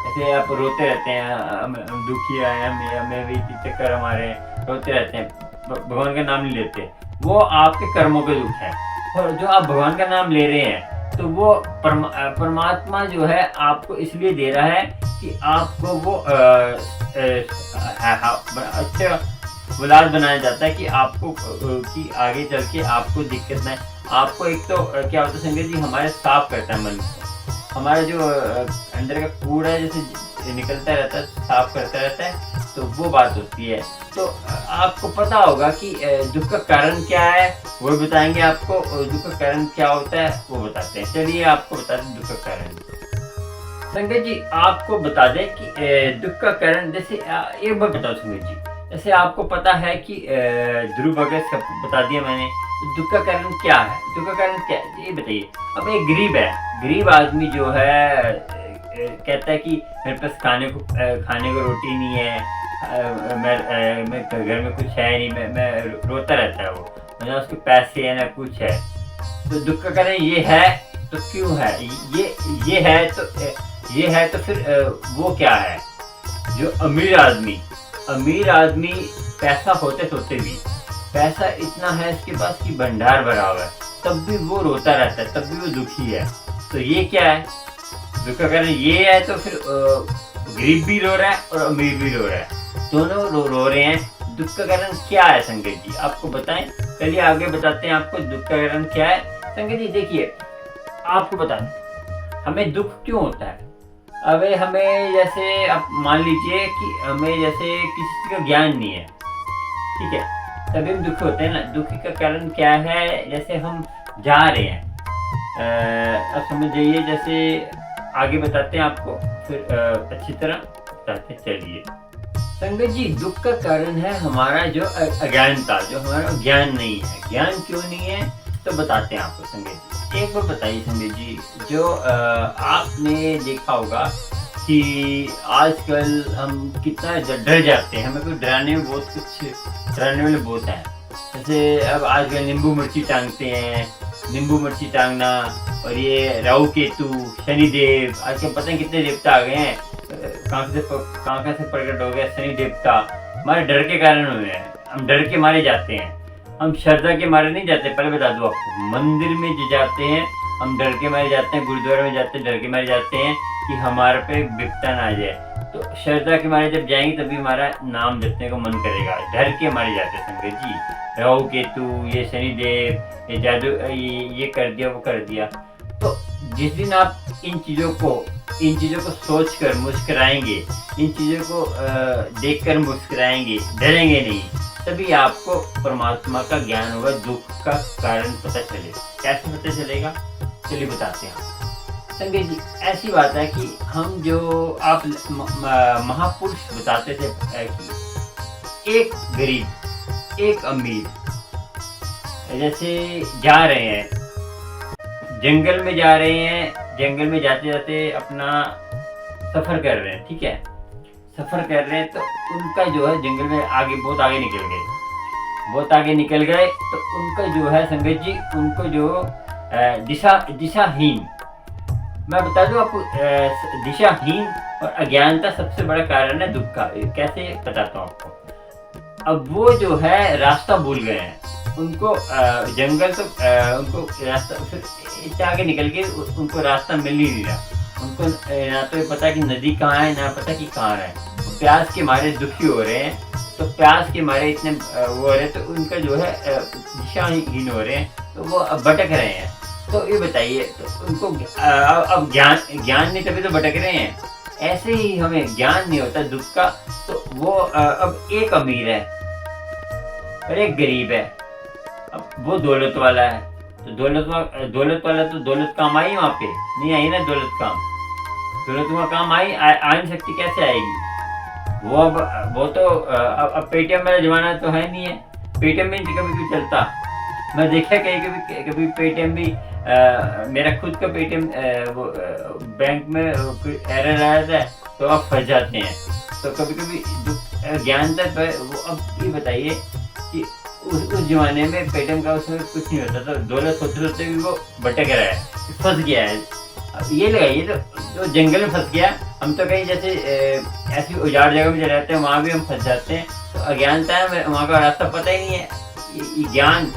जैसे आप रोते रहते हैं, हम दुखी हैं, हमें भी चक्कर हमारे, रोते रहते हैं, भगवान का नाम नहीं लेते, वो आपके कर्मों के दुख है। और जो आप भगवान का नाम ले रहे हैं तो वो परमात्मा जो है आपको इसलिए दे रहा है कि आपको वो अच्छा औलाद बनाया जाता है कि आपको कि आगे चल के आपको दिक्कत ना। आपको एक तो क्या होता है संगत जी, हमारे साफ करता है मन को, हमारा जो अंदर का कूड़ा है जैसे निकलता रहता है, साफ करता रहता है, तो वो बात होती है। तो आपको पता होगा कि दुख का कारण क्या है, वो बताएंगे आपको, दुख का कारण क्या होता है वो बताते हैं। चलिए आपको बताते हैं दुख का कारण। संगत जी आपको बता दें कि दुख का कारण, जैसे एक बार बताओ संगत जी, जैसे आपको पता है कि ध्रुव भगत सब बता दिया मैंने, तो दुख का कारण क्या है, दुख का कारण क्या है ये बताइए। अब एक गरीब है, गरीब आदमी जो है कहता है कि मेरे पास खाने को रोटी नहीं है, मैं घर में कुछ है नहीं, मैं रोता रहता है, वो मतलब उसके पैसे है ना कुछ है। तो दुख का कारण ये है तो क्यों है, ये है तो फिर वो क्या है। जो अमीर आदमी पैसा होते भी, पैसा इतना है इसके पास कि भंडार भरा हुआ है, तब भी वो रोता रहता है, तब भी वो दुखी है। तो ये क्या है, दुख का कारण ये है, तो फिर गरीब भी रो रहा है और अमीर भी रो रहा है, दोनों रो रहे हैं। दुख का कारण क्या है संगत जी आपको बताएं। चलिए आगे बताते हैं आपको दुख का कारण क्या है। संगत जी देखिए आपको बता दें हमें दुख क्यों होता है। अब हमें जैसे आप मान लीजिए कि हमें जैसे किसी का ज्ञान नहीं है, ठीक है, तभी हम दुखी होते हैं ना। दुखी का कारण क्या है, जैसे हम जा रहे हैं, अब समझ जाइए, जैसे आगे बताते हैं आपको, फिर अच्छी तरह बताते चलिए। संगत जी दुख का कारण है हमारा जो अज्ञानता, जो हमारा ज्ञान नहीं है। ज्ञान क्यों नहीं है तो बताते हैं आपको संगत जी। एक बार बताइए संगत जी, जो आपने देखा होगा कि आजकल हम कितना डर जाते हैं, हमें कोई डराने में बहुत कुछ डराने वाले बहुत हैं। जैसे अब आजकल नींबू मिर्ची टांगते हैं, नींबू मिर्ची टांगना, और ये राहु केतु, शनिदेव, आजकल पता नहीं कितने देवता आ गए हैं, कहाँ से प्रकट हो गया शनि देवता। हमारे डर के कारण हुए हैं, हम डर के मारे जाते हैं, हम श्रद्धा के मारे नहीं जाते। पहले बता दूं आपको, मंदिर में जो जाते हैं हम डर के मारे जाते हैं, गुरुद्वारा में जाते हैं डर के मारे जाते हैं कि हमारे पे विपदा ना आ जाए। तो श्रद्धा के मारे जब जाएंगे तभी हमारा नाम जपने को मन करेगा। डर के मारे जाते हैं संगत जी, राहु केतु, ये शनिदेव, ये जादू, ये कर दिया वो कर दिया। तो जिस दिन आप इन चीज़ों को सोचकर मुस्कुराएंगे, इन चीज़ों को देखकर मुस्कुराएंगे, डरेंगे नहीं, तभी आपको परमात्मा का ज्ञान होगा, दुख का कारण पता चले। कैसे पता चलेगा, चलिए बताते हैं। संगत जी, ऐसी बात है कि हम जो आप महापुरुष बताते थे कि एक गरीब एक अमीर जैसे जा रहे हैं, जंगल में जा रहे हैं, जंगल में जाते जाते अपना सफर कर रहे हैं, ठीक है, सफर कर रहे हैं, तो उनका जो है जंगल में बहुत आगे निकल गए, तो उनका जो है संगत जी, उनको जो दिशाहीन, मैं बता दूं आपको, दिशाहीन और अज्ञानता सबसे बड़ा कारण है दुख का। कैसे बताता हूँ आपको। अब वो जो है रास्ता भूल गए हैं, उनको जंगल तो उनको रास्ता फिर आगे निकल के उनको रास्ता मिल ही नहीं रहा। उनको ना तो पता कि नदी कहाँ है, ना पता कि कहाँ है। तो प्यास के मारे दुखी हो रहे हैं, तो प्यास के मारे इतने वो हो रहे हैं, तो उनका जो है दिशाहीन हो रहे हैं, तो वो अब भटक रहे हैं। तो ये बताइए, तो उनको अब ज्ञान नहीं, तभी तो भटक रहे हैं। ऐसे ही हमें ज्ञान नहीं होता दुख का, तो वो अब एक अमीर है और एक गरीब है। अब वो दौलत वाला है, तो दौलत वाला तो दौलत काम आई वहाँ पे नहीं आई ना, दौलत वहाँ काम आई आ नहीं सकती, कैसे आएगी वो तो अब पेटीएम वाला जमाना तो है नहीं है, पेटीएम में कभी भी चलता। मैं देखा कभी पेटीएम भी मेरा खुद का पेटीएम वो बैंक में एरर आया था, तो आप फंस जाते हैं। तो कभी ज्ञान था, वो अब ये बताइए कि उस जमाने में पेटीएम का उसमें कुछ नहीं होता था, दौलत होते भी वो भटक रहा है, फंस गया है। अब ये लगाइए, तो जंगल में फंस गया, हम तो कहीं जैसे ऐसी उजाड़ जगह में चले जाते हैं, वहाँ भी हम फंस जाते हैं। तो अज्ञानता है, वहाँ का रास्ता पता ही नहीं है। ये ज्ञान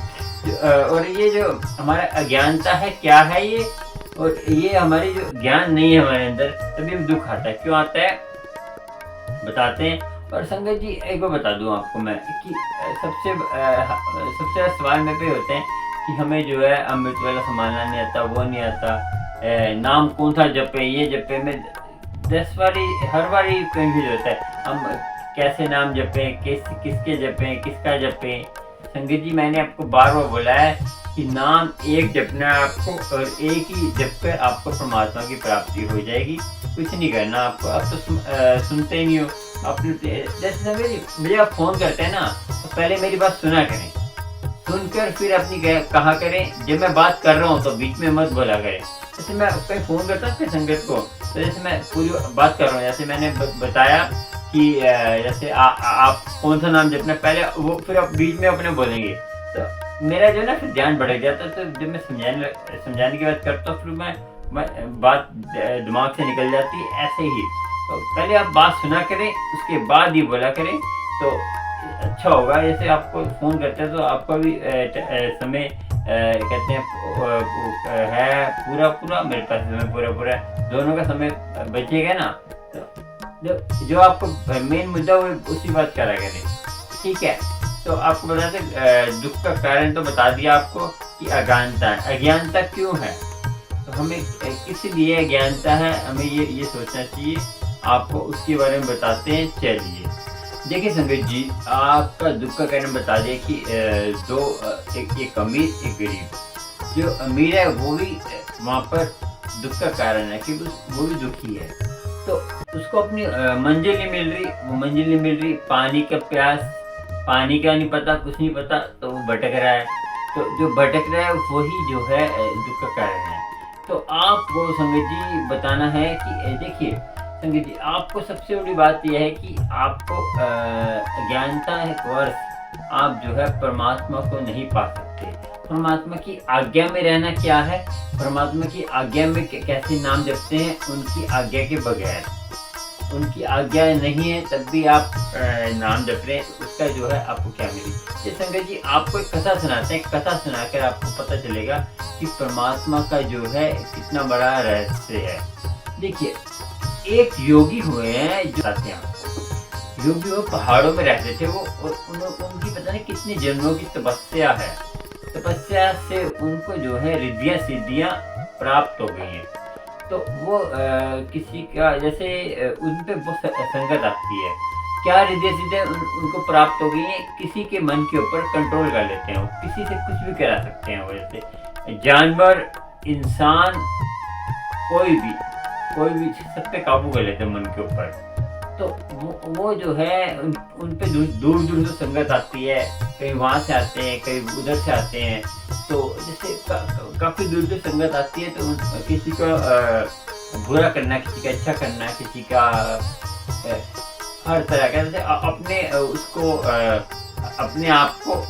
और ये जो हमारा अज्ञानता है, क्या है ये, और ये हमारी जो ज्ञान नहीं है हमारे अंदर, तभी दुख आता है। क्यों आता है बताते हैं। और संगत जी, एक बार बता दूं आपको मैं कि सबसे सवाल में पे होते हैं कि हमें जो है अमृत वाला संभालना नहीं आता, वो नहीं आता, नाम कौन सा जपे, ये जपे में 10 बारी हर बारी कंफ्यूज होता है। हम कैसे नाम जपे, किसके जपे, किसका जपे। संगत जी, मैंने आपको बार बार बोला है कि नाम एक जपना है आपको, और एक ही जप कर आपको परमात्मा की प्राप्ति हो जाएगी। कुछ नहीं करना आपको। आप तो सुनते ही नहीं हो। जैसे मुझे आप फोन करते हैं ना, तो पहले मेरी बात सुना करें, सुनकर फिर अपनी कहा करें। जब मैं बात कर रहा हूँ तो बीच में मत बोला करें। जैसे मैं कहीं फोन करता हूँ संगत को, तो जैसे मैं पूरी बात कर रहा हूँ, जैसे मैंने बताया कि जैसे आप कौन सा नाम जपना, पहले वो फिर आप बीच में अपने बोलेंगे, तो मेरा जो ना फिर ध्यान भटक जाता है। तो जब मैं समझाने की बात करता हूँ, फिर मैं बात दिमाग से निकल जाती है। ऐसे ही तो पहले आप बात सुना करें, उसके बाद ही बोला करें, तो अच्छा होगा। जैसे आपको फ़ोन करते हैं तो आपका भी समय कहते हैं है पूरा, मेरे पास समय पूरा, दोनों का समय बचेगा ना। तो जो आपको मेन मुद्दा वो उसी बात करा करें, ठीक है। तो आपको बताते दुख का कारण तो बता दिया आपको कि अज्ञानता है। अज्ञानता क्यों है, तो हमें किस लिए अज्ञानता है, हमें ये सोचना चाहिए। आपको उसके बारे में बताते हैं। चलिए देखिए संगत जी, आपका दुख का कारण बता दिया कि एक अमीर एक गरीब। जो अमीर है वो भी वहाँ पर दुख का कारण है कि वो भी दुखी है। तो उसको अपनी मंजिल नहीं मिल रही, वो मंजिल नहीं मिल रही, पानी का प्यास, पानी का नहीं पता, कुछ नहीं पता, तो वो भटक रहा है। तो जो भटक रहा है वही जो है दुख का कारण है। तो आपको संगत जी बताना है कि देखिए संगत जी, आपको सबसे बड़ी बात यह है कि आपको अज्ञानता है वर्ष आप जो है परमात्मा को नहीं पा सकते। परमात्मा की आज्ञा में रहना क्या है, परमात्मा की आज्ञा में कैसे नाम जपते हैं, उनकी आज्ञा के बगैर। उनकी आज्ञा नहीं है तब भी आप नाम जप रहे हैं, उसका जो है आपको क्या मिली। ये संगत जी, आपको एक कथा सुनाते हैं, कथा सुनाकर आपको पता चलेगा कि परमात्मा का जो है कितना बड़ा रहस्य है। देखिए, एक योगी हुए हैं जो आते हैं आपको, योगी वो पहाड़ों में रहते थे, वो उनकी पता नहीं कितने जन्मों की तपस्या है, तपस्या से उनको जो है रिद्धियाँ सिद्धियाँ प्राप्त हो गई हैं। तो वो किसी का जैसे उन पे बहुत संगत आती है, क्या रिद्धियाँ सिद्धियाँ उनको प्राप्त हो गई हैं, किसी के मन के ऊपर कंट्रोल कर लेते हैं, वो किसी से कुछ भी करा सकते हैं। वो जैसे जानवर, इंसान, कोई भी सब पे काबू कर लेते हैं मन के ऊपर। तो वो जो है उन पे दूर दूर से संगत आती है, कहीं वहाँ से आते हैं, कहीं उधर से आते हैं। तो जैसे काफ़ी दूर दूर संगत आती है, तो किसी का बुरा करना, किसी का अच्छा करना, किसी का हर तरह का जैसे अपने उसको अपने आप को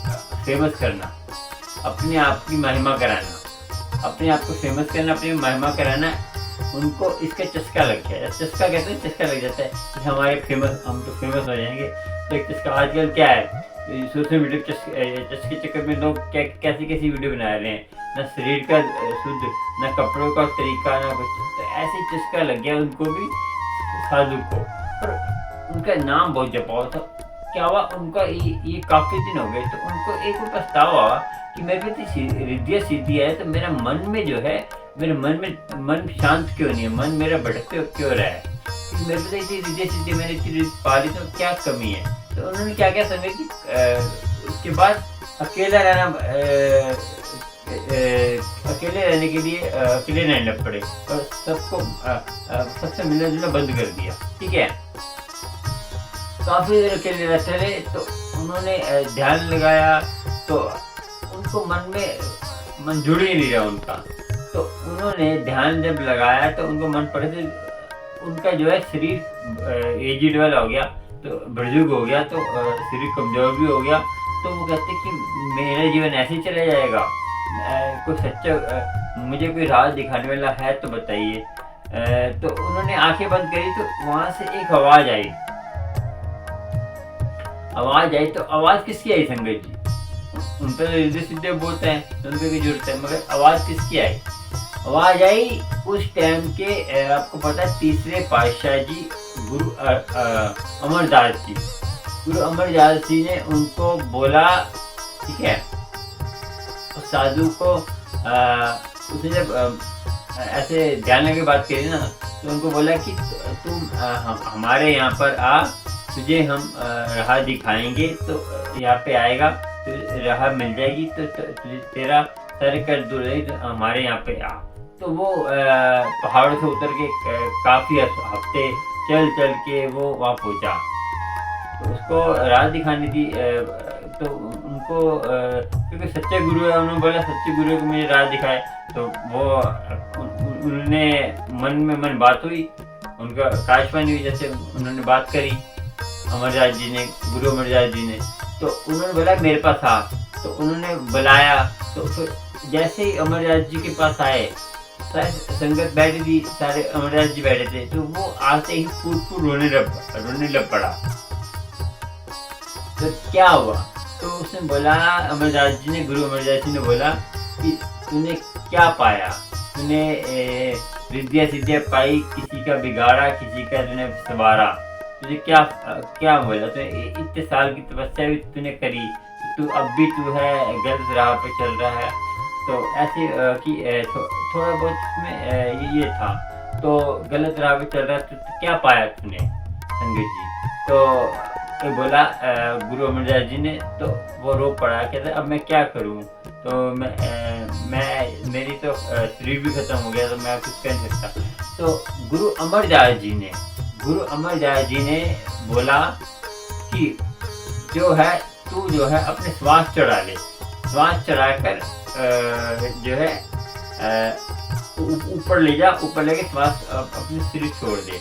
फेमस करना, अपने आप की महिमा कराना, अपने आप को फेमस करना, अपनी महिमा कराना, उनको इसका चस्का लग गया। चस्का कहते हैं, चस्का लग जाता है कि हम तो फेमस हो जाएंगे। तो एक चस्का आजकल क्या है, सोशल मीडिया चस्के चक्कर में लोग कैसी वीडियो बना रहे हैं, ना शरीर का शुद्ध, ना कपड़ों का तरीका, ना कुछ। तो ऐसे चस्का लग गया उनको भी, साधु को। पर उनका नाम बहुत जपा हुआ था। क्या हुआ, उनका ये काफ़ी दिन हो गए, तो उनको एक पछतावा हुआ कि मेरे पे रिद्धियाँ सिद्धि है, तो मेरा मन में जो है, मेरे मन शांत क्यों नहीं है, मन मेरा भटकते क्यों रहा है, मेरे पे इतनी रिद्धियाँ सिद्धि मैंने इतनी पा ली, तो क्या कमी है। तो उन्होंने क्या समझा कि उसके बाद अकेले रहने के लिए अकेले रहने लग पड़े और सबसे मिलना जुलना बंद कर दिया। ठीक है, काफ़ी देर अकेले रहते रहे। तो उन्होंने ध्यान लगाया, तो उनको मन जुड़ ही नहीं रहा उनका। तो उन्होंने ध्यान जब लगाया तो उनको मन पड़े थे, उनका जो है शरीर एजिड वाला हो गया, तो बुजुर्ग हो गया, तो शरीर कमजोर भी हो गया। तो वो कहते कि मेरा जीवन ऐसे ही चला जाएगा, कोई सच्चा मुझे कोई राह दिखाने वाला है तो बताइए। तो उन्होंने आंखें बंद करी, तो वहाँ से एक आवाज़ आई। तो आवाज़ किसकी आई संगत जी? उन पर रिद्धि सिद्धि बोलते हैं, तो उनकी भी जरूरत है, मगर आवाज़ किसकी आई? आवाज़ आई उस टाइम के आपको पता है तीसरे पातशाह जी गुरु अमरदास जी। गुरु अमरदास जी ने उनको बोला, ठीक है, उस साधु को उसने जब ऐसे ध्यान लगे बात करी ना, तो उनको बोला कि तुम हमारे यहाँ पर आ, तुझे हम राह दिखाएंगे। तो यहाँ पे आएगा तो राह मिल जाएगी, तो तुझे तेरा सर कर दूर रही, तो हमारे यहाँ पे आ। तो वो पहाड़ों से उतर के काफ़ी हफ्ते चल के वो वहाँ पहुँचा, तो उसको राह दिखानी थी। तो उनको क्योंकि सच्चे गुरु है, उन्होंने बोला सच्चे गुरु को मुझे राह दिखाए। तो वो उन्होंने मन बात हुई, उनका काशवाणी हुई, जैसे उन्होंने बात करी अमरदास जी ने, गुरु अमरदास जी ने। तो उन्होंने बोला मेरे पास आ। तो उन्होंने बुलाया, तो फिर जैसे ही अमरदास जी के पास आए, सारे संगत बैठी थी, सारे अमरदास जी बैठे थे, तो वो आते ही फूट रोने लग पड़ा। तो क्या हुआ? तो उसने बोला, अमरदास जी ने, गुरु अमरदास जी ने बोला कि तूने क्या पाया? तूने रिद्धियाँ सिद्धियाँ पाई, किसी का बिगाड़ा, किसी का तूने संवारा, तुझे क्या बोला? तो इतने साल की तपस्या भी तूने करी, तू अब भी तू है गलत राह पे चल रहा है। तो ऐसे कि थोड़ा बहुत इसमें ये था, तो गलत राह पे चल रहा है, तो क्या पाया तूने संगत जी? तो ये बोला गुरु अमरदास जी ने। तो वो रो पड़ा, कहते अब मैं क्या करूं? तो मैं मेरी तो शरीर भी खत्म हो गया, तो मैं कुछ कर नहीं सकता। तो गुरु अमरदास जी ने बोला कि जो है तू जो है अपने श्वास चढ़ा ले, श्वास चढ़ाकर जो है ऊपर ले जा, ऊपर लेके श्वास अपने शरीर छोड़ दे।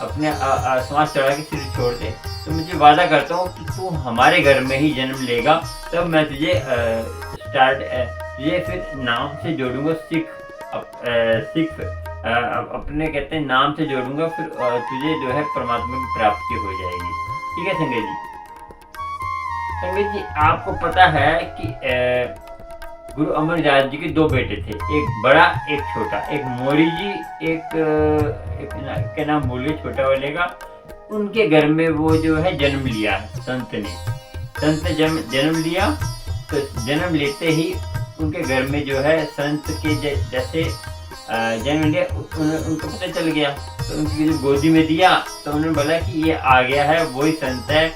अपने समाज चढ़ा के सिर छोड़ दे, तो मुझे वादा करता हूँ कि तू हमारे घर में ही जन्म लेगा, तब मैं तुझे तुझे फिर नाम से जोड़ूंगा, सिख अपने कहते हैं नाम से जोड़ूंगा, फिर तुझे जो है परमात्मा की प्राप्ति हो जाएगी। ठीक है संगत जी। संगत जी, आपको पता है कि गुरु अमरदास जी के 2 बेटे थे, एक बड़ा एक छोटा, एक मोरी जी, एक क्या नाम भूल गए छोटा वाले का। उनके घर में वो जो है जन्म लिया संत ने जन्म लिया। तो जन्म लेते ही उनके घर में जो है संत के जैसे जन्म लिया, उनको पता चल गया, तो उनकी गोदी में दिया, तो उन्होंने बोला कि ये आ गया है, वही संत है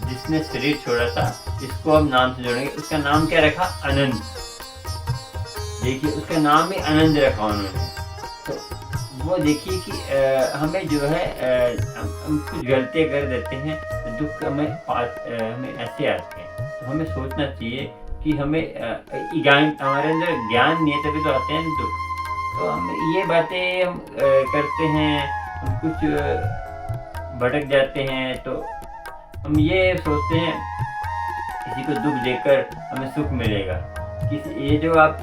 जिसने शरीर छोड़ा था, इसको हम नाम से जोड़ेंगे। उसका नाम क्या रखा? आनंद। देखिए, उसका नाम ही आनंद रखा उन्होंने। तो वो देखिए कि हमें जो है हम कुछ गलतियाँ कर देते हैं, तो दुख हमें ऐसे आते हैं, तो हमें सोचना चाहिए कि हमें हमारे अंदर ज्ञान नहीं है, तभी तो आते हैं दुख। तो हम ये बातें हम करते हैं, हम कुछ भटक जाते हैं, तो हम ये सोचते हैं किसी को दुख देकर हमें सुख मिलेगा। ये जो आप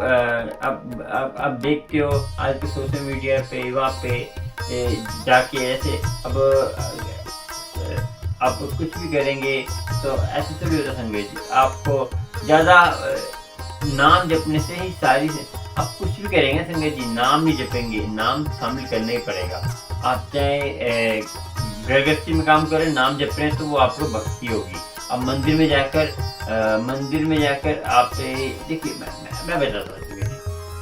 देखते हो आज के सोशल मीडिया पे, वहाँ पे जाके ऐसे अब आप कुछ भी करेंगे तो ऐसे तो भी होता संगत जी। आपको ज़्यादा नाम जपने से ही सारी आप कुछ भी करेंगे संगत जी, नाम नहीं जपेंगे, नाम शामिल करना ही पड़ेगा। आप चाहे गृहस्थी में काम करें, नाम जप रहे हैं तो वो आपको भक्ति होगी। अब मंदिर में जाकर आप देखिए, मैं बताता हूँ,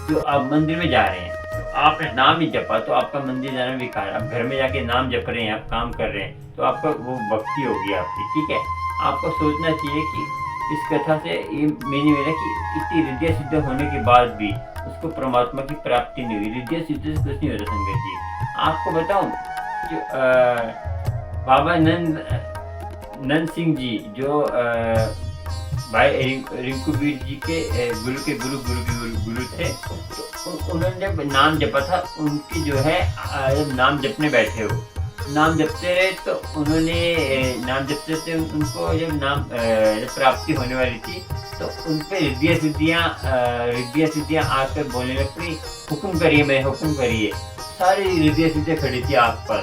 जो आप मंदिर में जा रहे हैं तो आपने नाम नहीं जपा तो आपका मंदिर जाना बेकार। आप घर में जाके नाम जप रहे हैं, आप काम कर रहे हैं, तो आपका वो भक्ति होगी आपकी। ठीक है, आपको सोचना चाहिए कि इस कथा से ये मेरा कि इतनी रिद्धिया सिद्ध होने के बाद भी उसको परमात्मा की प्राप्ति नहीं हुई। रिद्धिया सिद्ध से कुछ नहीं होता संगत जी। आपको बताऊं, जो बाबा नंद सिंह जी, जो भाई रिंकू वीर जी के गुरु थे, तो उन्होंने जब नाम जपा था, उनकी जो है जब नाम जपने बैठे हो, नाम जपते रहे, तो उन्होंने नाम जपते थे, उनको जब प्राप्ति होने वाली थी, तो उन पर रिद्धिया सिद्धियाँ आकर बोलने लग पड़ी, हुक्म करिए। सारी रिद्धिया सिद्धियाँ खड़ी थी आप पर।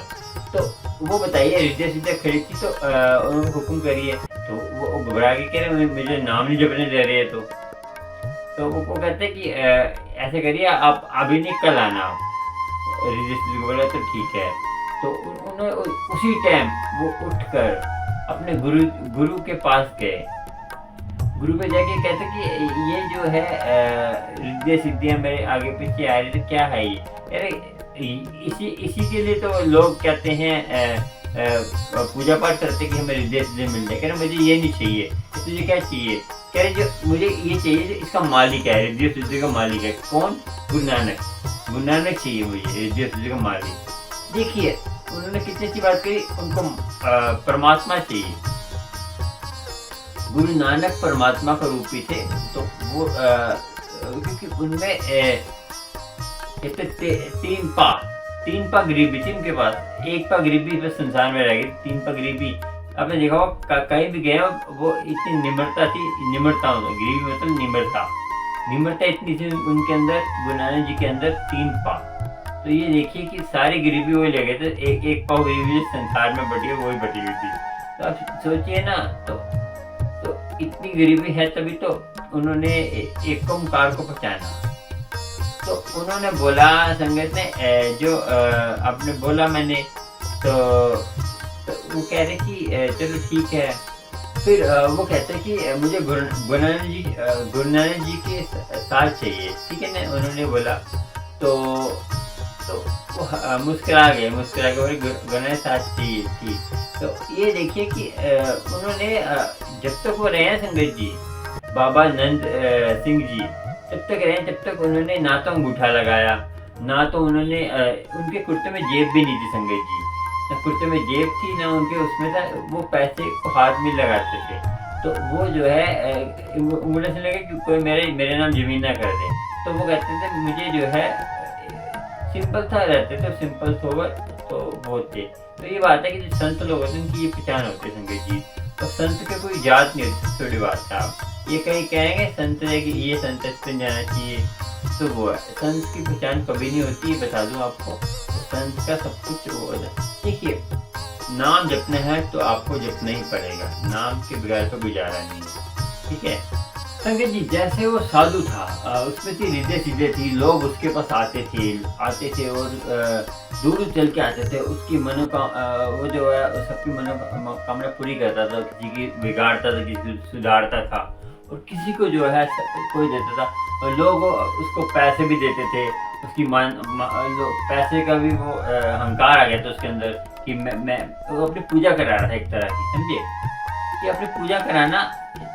तो वो बताइए, रिद्धिया सिद्धियाँ खड़ी थी, तो उन्होंने हुक्म करिए, तो वो घबरा के कह रहे मुझे नाम नहीं जपने दे रहे हैं। तो वो कहते कि ऐसे करिए, आप अभी नहीं, कल आना। रिद्धिया सिद्धि को बोला तो ठीक है। तो उन्होंने उसी टाइम वो उठकर अपने गुरु के पास गए। गुरु पे जाके कहते कि ये जो है रिद्धिया सिद्धियाँ मेरे आगे पीछे आ रही, तो क्या है ये? अरे इसी के लिए तो लोग कहते हैं पूजा पाठ करते कि हमें रिद्धिया सिद्धियाँ मिल जाए। कह रहे मुझे ये नहीं चाहिए, तुझे क्या चाहिए? कह रहे जो मुझे ये चाहिए, जो इसका मालिक है, रिद्धिया सिद्धि का मालिक है। कौन? गुरु नानक चाहिए मुझे, रिद्धिया सिद्धि का मालिक। देखिए, उन्होंने कितनी अच्छी बात कही, उनको परमात्मा चाहिए। गुरु नानक परमात्मा का रूप ही थे। तो वो क्योंकि उनमें तीन पा गरीबी थी उनके पास। एक पा गरीबी बस संसार में रह गई, 3 पा गरीबी। आपने देखा होगा कहीं भी गए, वो इतनी निम्रता थी, गरीबी मतलब निम्रता इतनी थी उनके अंदर, गुरु नानक जी के अंदर 3 पा। तो ये देखिए कि सारी गरीबी वही लगे थे, एक पाव गरीबी संसार में बटी है, वही बटी हुई थी। तो आप सोचिए ना, तो इतनी गरीबी है, तभी तो उन्होंने एक ओंकार को पहचाना। तो उन्होंने बोला, संगत ने जो आपने बोला मैंने, तो वो कह रहे कि चलो ठीक है। फिर वो कहते हैं कि मुझे गुरु नानक जी के साथ चाहिए। ठीक है ना, उन्होंने बोला। तो वो मुस्कुरा गए, बोले गुरु नानक साथ चाहिए। ठीक। तो ये देखिए कि उन्होंने जब तक वो रहे हैं संगत जी, बाबा नंद सिंह जी जब तक रहे, जब तक उन्होंने ना तो अंगूठा लगाया, ना तो उन्होंने उनके कुर्ते में जेब भी नहीं थी संगत जी, ना कुर्ते में जेब थी, ना उनके उसमें था। वो पैसे को हाथ में लगाते थे। तो वो जो है उंगली से लगे कि कोई मेरे नाम जमीन ना कर दे। तो वो कहते थे मुझे जो है सिंपल था रहते थे, सिंपल सोबर, तो बहुत थे। तो ये बात है कि जो संत लोग होते हैं उनकी ये पहचान होती है संगत जी। और संत के कोई जात नहीं होती, सबसे बड़ी बात है। आप ये कहीं कहेंगे संत है कि ये संत है, इस पे जाना चाहिए, तो वो है। संत की पहचान कभी नहीं होती, ये बता दूं आपको। तो संत का सब कुछ वो है। देखिए, नाम जपना है तो आपको जपना ही पड़ेगा, नाम के बगैर तो गुजारा नहीं है, ठीक है। संगत जी, जैसे वो साधु था, उसमें थी रिद्धे सीधे थी, लोग उसके पास आते थे और दूर चल के आते थे। उसकी वो जो है सबकी मनोकामना पूरी करता था, किसी की बिगाड़ता था, किसी को सुधारता था, और किसी को जो है कोई देता था। और लोग उसको पैसे भी देते थे, उसकी पैसे का भी वो अहंकार आ गया था उसके अंदर कि मैं वो अपनी पूजा करा रहा था एक तरह की, समझे कि अपनी पूजा कराना।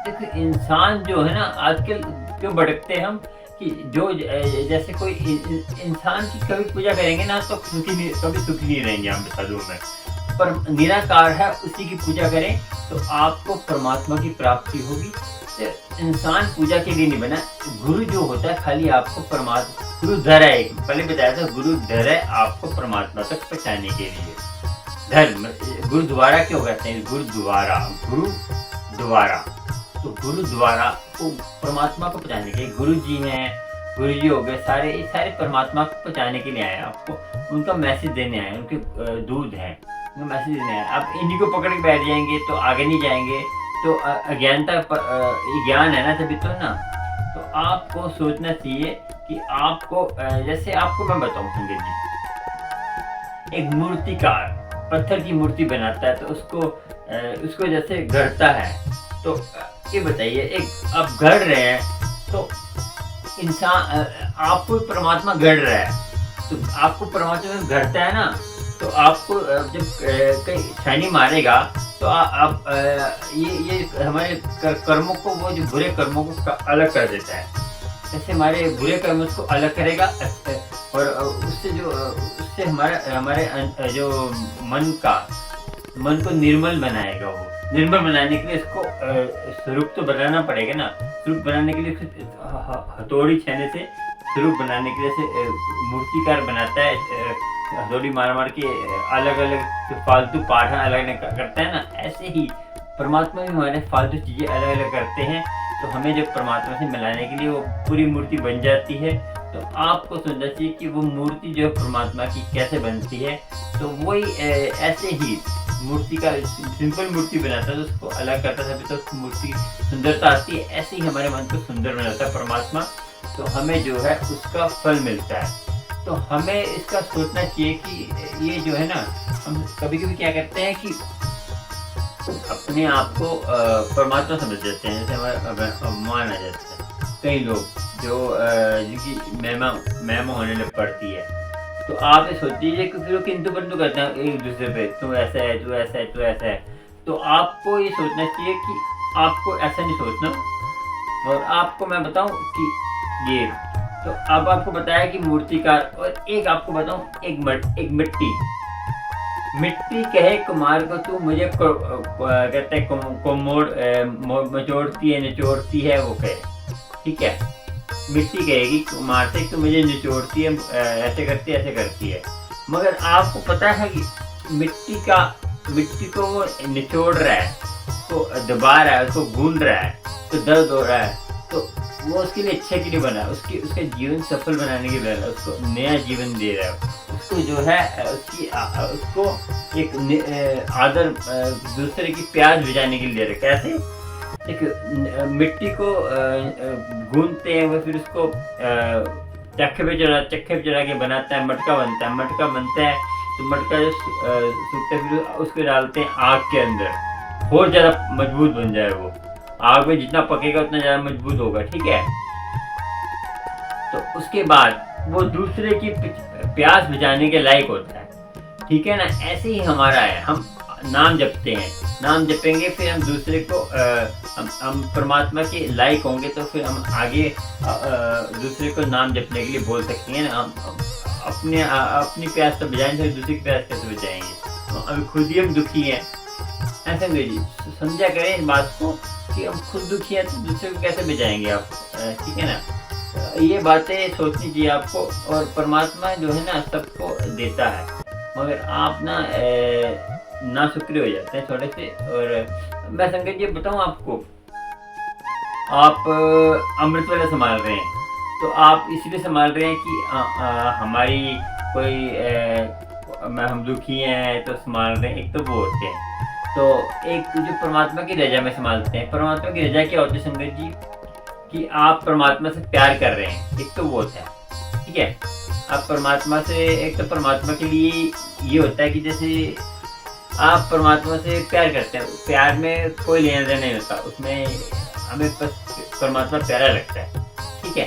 देखो, इंसान जो है ना, आजकल क्यों भटकते हम कि जो जैसे कोई इंसान की कभी पूजा करेंगे ना तो कभी सुखी नहीं रहेंगे, हम बता दूं मैं। पर निराकार है, उसी की पूजा करें तो आपको परमात्मा की प्राप्ति होगी। तो इंसान पूजा के लिए नहीं बना। गुरु जो होता है खाली आपको परमात्मा, गुरु धर है, पहले बताया था, गुरु धर है आपको परमात्मा तक पहुंचाने के लिए। धर्म गुरुद्वारा क्यों कहते हैं? गुरुद्वारा, गुरु द्वारा, तो गुरु द्वारा को परमात्मा को पहुंचाने के लिए गुरु जी हैं, गुरु जी हो गए, ये सारे परमात्मा को पहुंचाने के लिए आए हैं। आपको उनका मैसेज देने आए, उनके दूध हैं, उनका मैसेज देने आए। आप इन्हीं को पकड़ के बैठ जाएंगे तो आगे नहीं जाएंगे, तो अज्ञानता ज्ञान है ना, तभी तो ना। तो आपको सोचना चाहिए कि आपको जैसे आपको मैं बताऊं संजय जी, एक मूर्तिकार पत्थर की मूर्ति बनाता है तो उसको जैसे गढ़ता है। तो ये बताइए, एक आप गढ़ रहे हैं तो इंसान आपको परमात्मा गढ़ रहा है, तो आपको परमात्मा गढ़ता है ना, तो आपको जब कहीं छानी मारेगा तो आप ये हमारे कर्मों को, वो जो बुरे कर्मों को अलग कर देता है। जैसे हमारे बुरे कर्म उसको अलग करेगा, और उससे हमारे जो मन को निर्मल बनाएगा। वो निर्मल बनाने के लिए इसको स्वरूप तो बनाना पड़ेगा ना। स्वरूप बनाने के लिए हथौड़ी छेने से स्वरूप बनाने के लिए मूर्तिकार बनाता है, हथौड़ी मार के अलग अलग फालतू पाठ अलग अलग करता है ना। ऐसे ही परमात्मा भी हमारे फालतू चीजें अलग अलग करते हैं, तो हमें जब परमात्मा से मिलाने के लिए वो पूरी मूर्ति बन जाती है। तो आपको सोचना चाहिए कि वो मूर्ति जो है परमात्मा की कैसे बनती है। तो वही ऐसे ही मूर्ति का सिंपल मूर्ति बनाता है तो उसको अलग करता है, तभी तो उसको मूर्ति सुंदरता आती है। ऐसे ही हमारे मन को सुंदर बनाता है परमात्मा, तो हमें जो है उसका फल मिलता है। तो हमें इसका सोचना चाहिए कि ये जो है ना, हम कभी कभी क्या करते हैं कि अपने आप को परमात्मा समझ जाते हैं, जैसे हमारा अभिमान आ जाता है। कई लोग जो जिनकी महिमा होने लग पड़ती है, तो आप ये सोचिए कि फिर वो किंतु परंतु करते हैं एक दूसरे पे, तू ऐसा है, तू ऐसा है, तू ऐसा है। तो आपको ये सोचना चाहिए कि आपको ऐसा नहीं सोचना। और आपको मैं बताऊं कि ये तो अब आपको बताया कि मूर्तिकार, और एक आपको बताऊं, एक मिट्टी कहे कुमार को, तू मुझे कहते हैं मचोड़ती है, निचोड़ती है, वो कहे, ठीक है। मिट्टी कहेगी कुमार से, तो मुझे निचोड़ती है, ऐसे करती है। मगर आपको पता है कि मिट्टी को वो निचोड़ रहा है, उसको दबा रहा है, उसको गूंद रहा है, तो दर्द हो रहा है, तो वो उसके लिए अच्छे के लिए बना है, उसका जीवन सफल बनाने के लिए, उसको नया जीवन दे रहा है। उसको जो है उसको एक आदर दूसरे की प्यास बुझाने के लिए दे रहा है। कैसे? देखिए, मिट्टी को गूंदते हैं, वो फिर उसको चक्के पे चढ़ा के बनाता है, मटका बनता है। तो मटका जो सूखता है, फिर उसको डालते हैं आग के अंदर, बहुत ज़्यादा मजबूत बन जाए वो। आग में जितना पकेगा उतना ज़्यादा मजबूत होगा, ठीक है। तो उसके बाद वो दूसरे की प्यास बुझाने के लायक होता है, ठीक है ना। ऐसे ही हमारा है, हम नाम जपते हैं, नाम जपेंगे, फिर हम दूसरे को हम परमात्मा के लायक होंगे, तो फिर हम आगे दूसरे को नाम जपने के लिए बोल सकते हैं ना। हम अपनी प्यास तो बुझाएंगे, फिर दूसरी की प्यास कैसे बुझाएंगे? अभी खुद ही हम दुखी हैं, ऐसा जी समझा करें इस बात को कि हम खुद दुखी हैं, तो दूसरे को कैसे बुझाएंगे आप, ठीक है ना। ये बातें सोचनी चाहिए आपको। और परमात्मा जो है ना सबको देता है, मगर आप ना शुक्रिया हो जाते हैं थोड़े से। और मैं संगत जी बताऊँ आपको, आप अमृत वाला संभाल रहे हैं, तो आप इसलिए संभाल रहे हैं कि हमारी कोई हम दुखी हैं तो संभाल रहे हैं, एक तो वो होते हैं। तो एक जो परमात्मा की रजा में संभालते हैं, परमात्मा की रजा क्या होती है संगत जी, कि आप परमात्मा से प्यार कर रहे हैं, एक तो वो होता है, ठीक है। आप परमात्मा से, एक तो परमात्मा के लिए ये होता है कि जैसे आप परमात्मा से प्यार करते हैं, प्यार में कोई लेना देना नहीं होता, उसमें हमें बस परमात्मा प्यारा लगता है, ठीक है।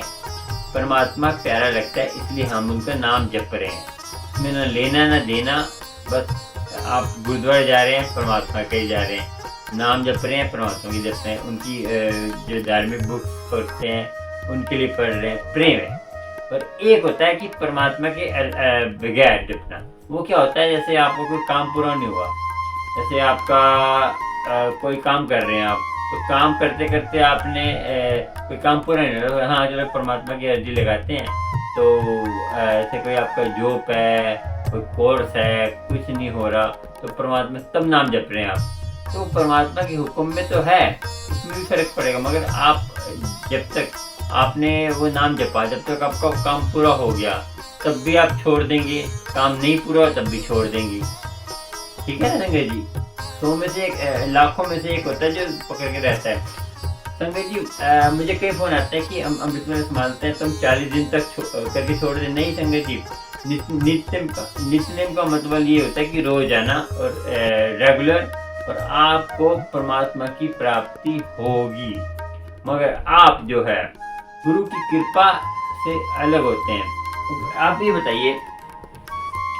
परमात्मा प्यारा लगता है इसलिए हम उनका नाम जप रहे हैं, उसमें ना लेना ना देना। बस आप गुरुद्वारे जा रहे हैं, परमात्मा के ही जा रहे हैं, नाम जप रहे हैं, परमात्मा की जप रहे हैं, उनकी जो धार्मिक बुक्स पढ़ते हैं उनके लिए पढ़ रहे हैं, प्रेम है। पर एक होता है कि परमात्मा के बगैर जपना, वो क्या होता है, जैसे आपको कोई काम पूरा नहीं हुआ, जैसे आपका कोई काम कर रहे हैं आप, तो काम करते करते आपने कोई काम पूरा नहीं हुआ, हाँ चलो परमात्मा की अर्जी लगाते हैं, तो ऐसे कोई आपका जॉब है, कोई कोर्स है, कुछ नहीं हो रहा, तो परमात्मा तब नाम जप रहे हैं आप, तो परमात्मा के हुक्म में तो है, उसमें भी फर्क पड़ेगा। मगर आप जब तक आपने वो नाम जपा, जब तक आपका काम पूरा हो गया तब भी आप छोड़ देंगे, काम नहीं पूरा हो तब भी छोड़ देंगे, ठीक है ना संगत जी। 100 में से एक, लाखों में से एक होता है जो पकड़ के रहता है। संगत जी मुझे कई फोन आता है कि हम अमृत वेला संभालते हैं तो हम 40 दिन तक करके छोड़ दें। नहीं संगत जी, नित्य नेम का मतलब ये होता है कि रोजाना और रेगुलर, और आपको परमात्मा की प्राप्ति होगी। मगर आप जो है गुरु की कृपा से अलग होते हैं। आप ये बताइए,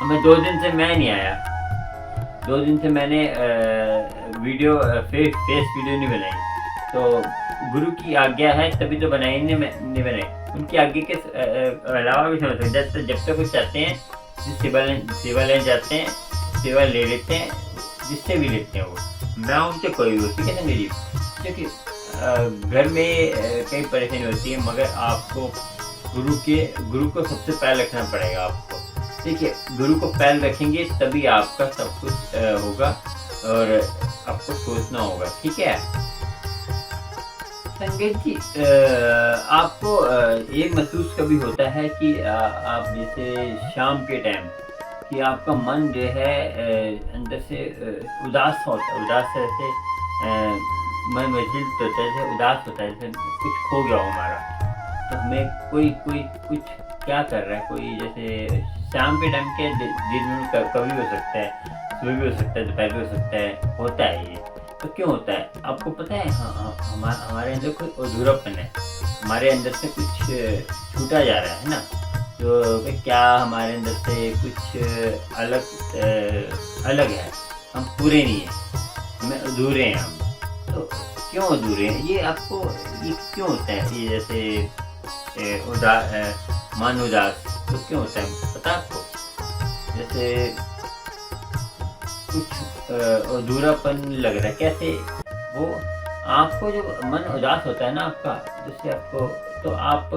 मैं 2 दिन से मैं नहीं आया, 2 दिन से मैंने वीडियो फेस वीडियो नहीं बनाई, तो गुरु की आज्ञा है तभी तो बनाई, नहीं बनाई। उनकी आज्ञा के अलावा भी समझ सकते, जब तक कुछ चाहते हैं सेवा लेने जाते हैं, सेवा ले लेते हैं, जिससे भी लेते हैं वो, मैं उनसे कोई भी, ठीक है ना मेरी, क्योंकि घर में कई परेशानी होती है, मगर आपको गुरु को सबसे पहले रखना पड़ेगा आपको, ठीक है। गुरु को पहले रखेंगे तभी आपका सब कुछ होगा, और आपको सोचना होगा, ठीक है। संगत जी आपको ये महसूस कभी होता है कि आप जैसे शाम के टाइम कि आपका मन जो है अंदर से उदास होता है, उदास से मन महसूस होता है, उदास होता है, जैसे कुछ खो गया हो हमारा, तो हमें कोई कुछ क्या कर रहा है, कोई जैसे शाम के टाइम के दिन में कभी हो सकता है, सुबह भी हो सकता है, दोपहर भी हो सकता है, होता है ये। तो क्यों होता है आपको पता है? हाँ, हमारे अंदर कोई अधूरापन है, हमारे अंदर से कुछ छूटा जा रहा है ना, तो क्या हमारे अंदर से कुछ अलग है, हम पूरे नहीं हैं, हमें अधूरे हैं हम। तो क्यों अधूरे हैं ये आपको, ये क्यों होता है ये, जैसे मन उदास, तो क्यों होता है पता आपको? जैसे कुछ अधूरापन लग रहा है, कैसे? वो आपको जो मन उदास होता है ना आपका, जैसे आपको, तो आप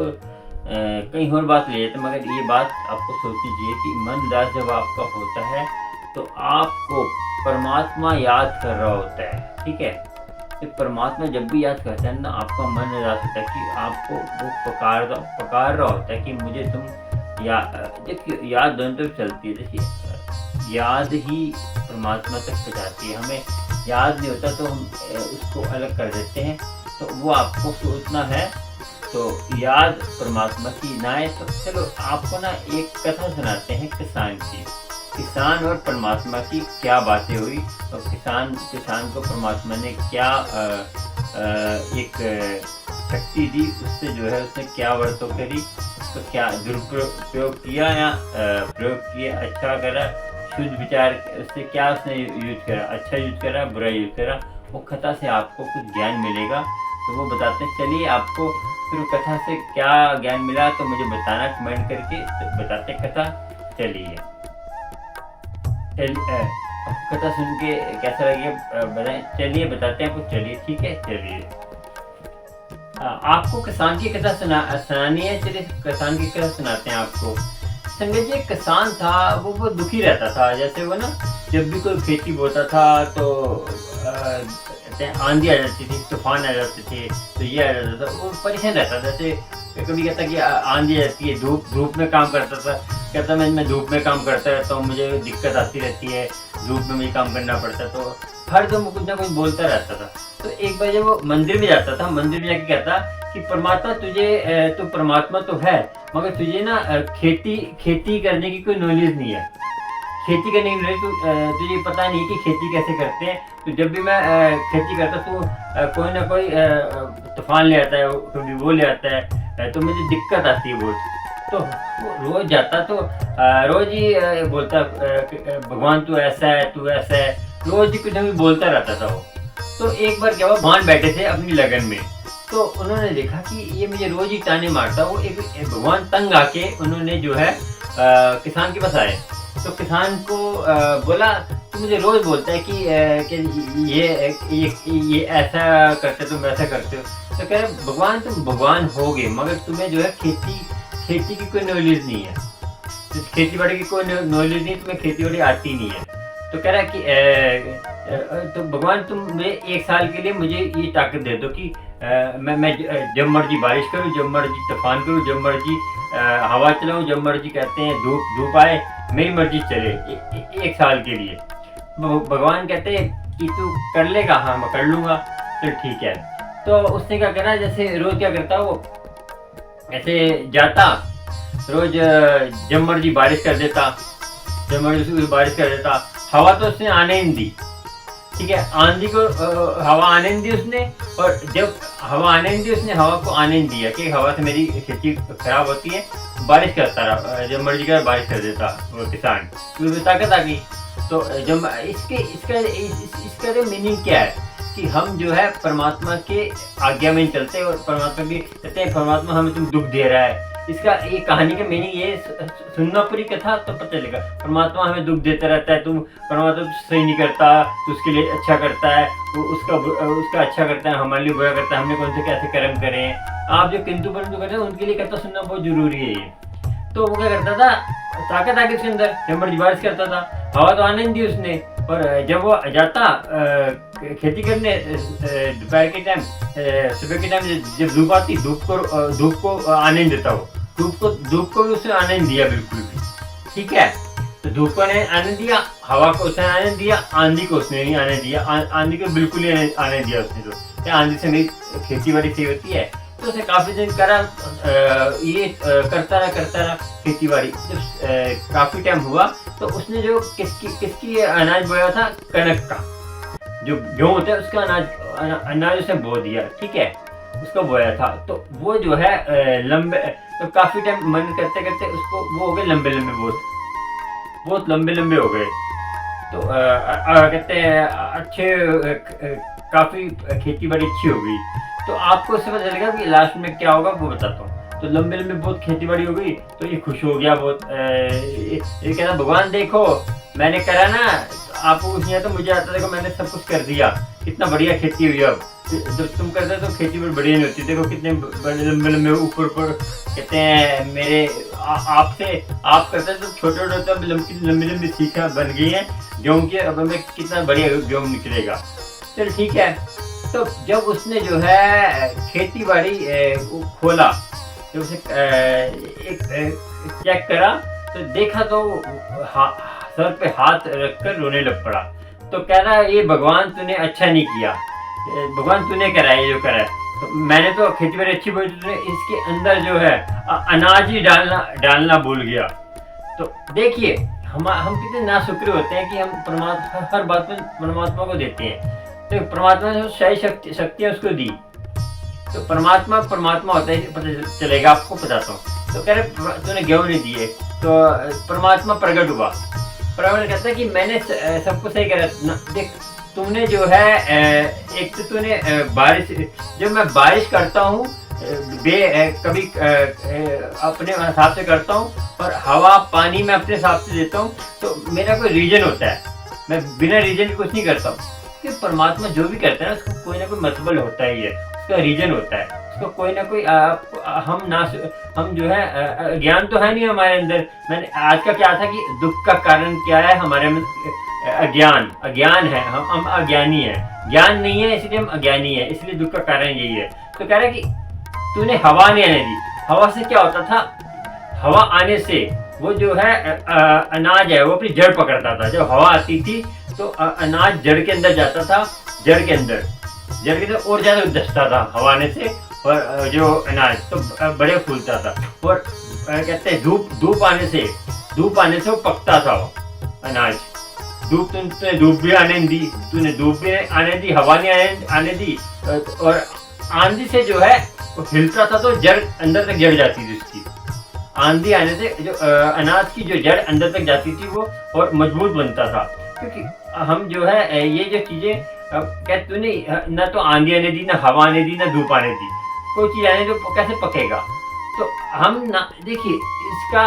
कहीं और बात ले जाते, मगर ये बात आपको सोचनी चाहिए कि मन उदास जब आपका होता है तो आपको परमात्मा याद कर रहा होता है, ठीक है। तो परमात्मा जब भी याद करता है ना, आपका मन उदास होता है कि आपको वो पकार रहा होता है कि मुझे तुम याद दोनों तरफ चलती है, देखिए याद ही परमात्मा तक पहुँचाती है। हमें याद नहीं होता तो हम उसको अलग कर देते हैं, तो वो आपको सोचना है, तो याद परमात्मा की ना है। तो चलो आपको ना एक कथा सुनाते हैं किसान की, किसान और परमात्मा की क्या बातें हुई, और किसान को परमात्मा ने क्या एक शक्ति दी, उससे जो है उसने क्या वर्तों करी, उसको क्या दुरुपयोग किया या प्रयोग किया, अच्छा करा, शुद्ध विचार, उससे क्या उसने यूज करा, अच्छा यूज करा, बुरा यूज करा, वो कथा से आपको कुछ ज्ञान मिलेगा। तो वो बताते हैं, चलिए आपको फिर कथा से क्या ज्ञान मिला तो मुझे बताना कमेंट करके, तो बताते कथा। चलिए कथा सुन के कैसा लगे बताएं, चलिए बताते हैं कुछ, चलिए ठीक है। चलिए आपको किसान की कथा सुनानी है, चलिए किसान की कथा सुनाते हैं आपको। संजय जी एक किसान था, वो बहुत दुखी रहता था। जैसे वो ना जब भी कोई खेती बोता था तो आंधी आ जाती थी, तूफान आ जाते थे, तो ये आ जाता था, वो परेशान रहता था। जैसे कभी कहता कि आंधी आ जाती है, धूप में काम करता था, कहता मैं धूप में काम करता रहता हूँ, मुझे दिक्कत आती रहती है, धूप में मुझे काम करना पड़ता है। तो हर दम कुछ ना कुछ बोलता रहता था। तो एक बार जब वो मंदिर में जाता था, मंदिर में जाके कहता कि परमात्मा तुझे तो परमात्मा तो है, मगर तुझे ना खेती करने की कोई नॉलेज नहीं है। खेती करने की नॉलेज तुझे पता नहीं कि खेती कैसे करते हैं। तो जब भी मैं खेती करता तो कोई ना कोई तूफान ले आता है, कभी वो ले आता है, तो मुझे दिक्कत आती है बहुत। तो वो रोज जाता तो रोज ही बोलता भगवान तू ऐसा है, तू ऐसा है, रोज ही कुछ ना कुछ बोलता रहता था वो। तो एक बार क्या हुआ, भगवान बैठे थे अपनी लगन में, तो उन्होंने देखा कि ये मुझे रोज ही ताने मारता। वो एक भगवान तंग आके उन्होंने जो है किसान के पास आए। तो किसान को बोला तू मुझे रोज बोलता है कि ये ऐसा करते, तुम वैसा करते हो। तो कह रहे भगवान तुम भगवान होगे, मगर तुम्हें जो है खेती की कोई नॉलेज नहीं है, खेती बाड़ी की कोई नॉलेज नहीं, तुम्हें खेती बाड़ी आती नहीं है। तो कह रहा कि तो भगवान तुम मुझे 1 साल के लिए मुझे ये ताकत दे दो कि मैं जब मर्जी बारिश करूँ, जब मर्जी तूफान करूँ, जब मर्जी हवा चलाऊँ, जब मर्जी कहते हैं धूप आए, मेरी मर्जी चले 1 साल के लिए। भगवान कहते कि तू कर लेगा? हाँ मैं कर लूँगा। तो ठीक है। तो उसने क्या करा, जैसे रोज क्या करता वो ऐसे जाता, रोज जब मर्जी बारिश कर देता, जब मर्जी बारिश कर देता। हवा तो उसने आने नहीं दी, ठीक है, आंधी को हवा आने नहीं दी उसने। और जब हवा आने नहीं दी उसने, हवा को आने नहीं दिया कि हवा से मेरी खेती खराब होती है। बारिश करता रहा, जब मर्जी कर बारिश कर देता वो किसान, तो ताकत आ गई। तो जब इसका जो मीनिंग क्या है कि हम जो है परमात्मा के आज्ञा में चलते हैं, और परमात्मा भी कहते हैं परमात्मा हमें तुम दुख दे रहा है। इसका ये कहानी का मीनिंग ये सुनना पूरी कथा तो पता चलेगा। परमात्मा हमें दुख देता रहता है, तुम परमात्मा सही नहीं करता तो उसके लिए अच्छा करता है, वो उसका अच्छा करता है, हमारे लिए बुरा करता है, हमने कौन से कैसे कर्म करे हैं। आप जो किंतु परंतु करते हैं उनके लिए कथा सुनना बहुत जरूरी है ये। तो वो क्या करता था, ताकत आ गई उसके अंदर, जब मर्जी बारिश करता था, हवा तो आने नहीं दी उसने। और जब वो जाता खेती करने दोपहर के टाइम, सुबह के टाइम जब धूप आती, धूप को आने नहीं देता वो, धूप को भी उसने आने नहीं दिया बिल्कुल भी, ठीक है। तो धूप को आने दिया, हवा को उसने आने दिया, आंधी को उसने नहीं आने दिया, आंधी को बिल्कुल ही आने दिया उसने। तो आंधी से मेरी खेती बाड़ी सही होती है। तो उसे काफी दिन करा, ये करता रहा खेती बाड़ी। जब काफी टाइम हुआ तो उसने जो किसकी अनाज बोया था, कनक का, जो गेहूं होता है उसका अनाज उसने बो दिया, ठीक है, उसको बोया था। तो वो जो है लंबे, तो काफी टाइम मन करते करते उसको वो हो गए लंबे बहुत लंबे हो गए। तो कहते हैं अच्छे, काफी खेती बाड़ी अच्छी हो गई। तो आपको उससे पता चलेगा कि लास्ट में क्या होगा वो बताता हूँ। तो लंबे बहुत खेती बाड़ी हो गई, तो ये खुश हो गया बहुत। ये कहना भगवान देखो मैंने करा ना, आपको कुछ नहीं आता, मुझे आता, देखो मैंने सब कुछ कर दिया, कितना बढ़िया खेती हुई। अब जब तुम करते तो खेती बड़ी बढ़िया नहीं होती, देखो कितने बड़े लंबे ऊपर कहते हैं मेरे आपसे आप करते तो छोटे लंबी सीखा बन गई है गेहूँ की। अब हमें कितना बढ़िया गेहूँ निकलेगा। चल ठीक है। तो जब उसने जो है खेती बाड़ी खोला, जब उसे चेक करा तो देखा तो सर पे हाथ रखकर रोने लग पड़ा। तो कह रहा ये भगवान तूने अच्छा नहीं किया, भगवान तूने करा है ये जो करा है। तो मैंने तो खेती बाड़ी अच्छी बोली, तूने इसके अंदर जो है अनाज ही डालना भूल गया। तो देखिए हम कितने नाशुक्र होते हैं कि हम परमात्मा हर बात में परमात्मा को देते हैं। तो परमात्मा ने सही शक्तियाँ उसको दी, तो परमात्मा होता है, पता चलेगा आपको, बताता हूँ। तो कह रहे तूने गेहूँ नहीं दिए, तो परमात्मा प्रकट हुआ। परमात्मा कहता है कि मैंने सबको सही करा ना। देख तुमने जो है एक तो तूने बारिश, जब मैं बारिश करता हूँ कभी अपने हिसाब से करता हूँ, और हवा पानी मैं अपने हिसाब से देता हूँ, तो मेरा कोई रीजन होता है, मैं बिना रीजन के कुछ नहीं करता हूँ। कि परमात्मा जो भी करता है ना उसको कोई ना कोई मतलब होता ही है, उसका रीजन होता है, उसका कोई ना कोई हम जो है ज्ञान तो है नहीं हमारे अंदर। मैंने आज का क्या था कि दुख का कारण क्या है हमारे में, अज्ञान है, हम अज्ञानी है, ज्ञान नहीं है इसलिए हम अज्ञानी है, इसलिए दुख का कारण यही है। तो कह रहा है कि तूने हवा नहीं आने दी। हवा से क्या होता था, हवा आने से वो जो है अनाज है वो अपनी जड़ पकड़ता था। जब हवा आती थी तो अनाज जड़ के अंदर जाता था, जड़ के अंदर और ज्यादा धंसता था हवा आने से, और जो अनाज तो बड़े फूलता था। और कहते हैं धूप आने से वो पकता था वो अनाज। तूने धूप भी आने दी, हवा नहीं आने दी, और आंधी से जो है वो हिलता था तो जड़ अंदर तक जड़ जाती थी उसकी। आंधी आने से जो अनाज की जो जड़ अंदर तक जाती थी वो और मजबूत बनता था। क्योंकि हम जो है ये जो चीजें क्या तूने ना तो आंधी आने दी, ना हवा आने दी, ना धूप आने दी, कोई चीज आने तो कैसे पकेगा। तो हम ना देखिए इसका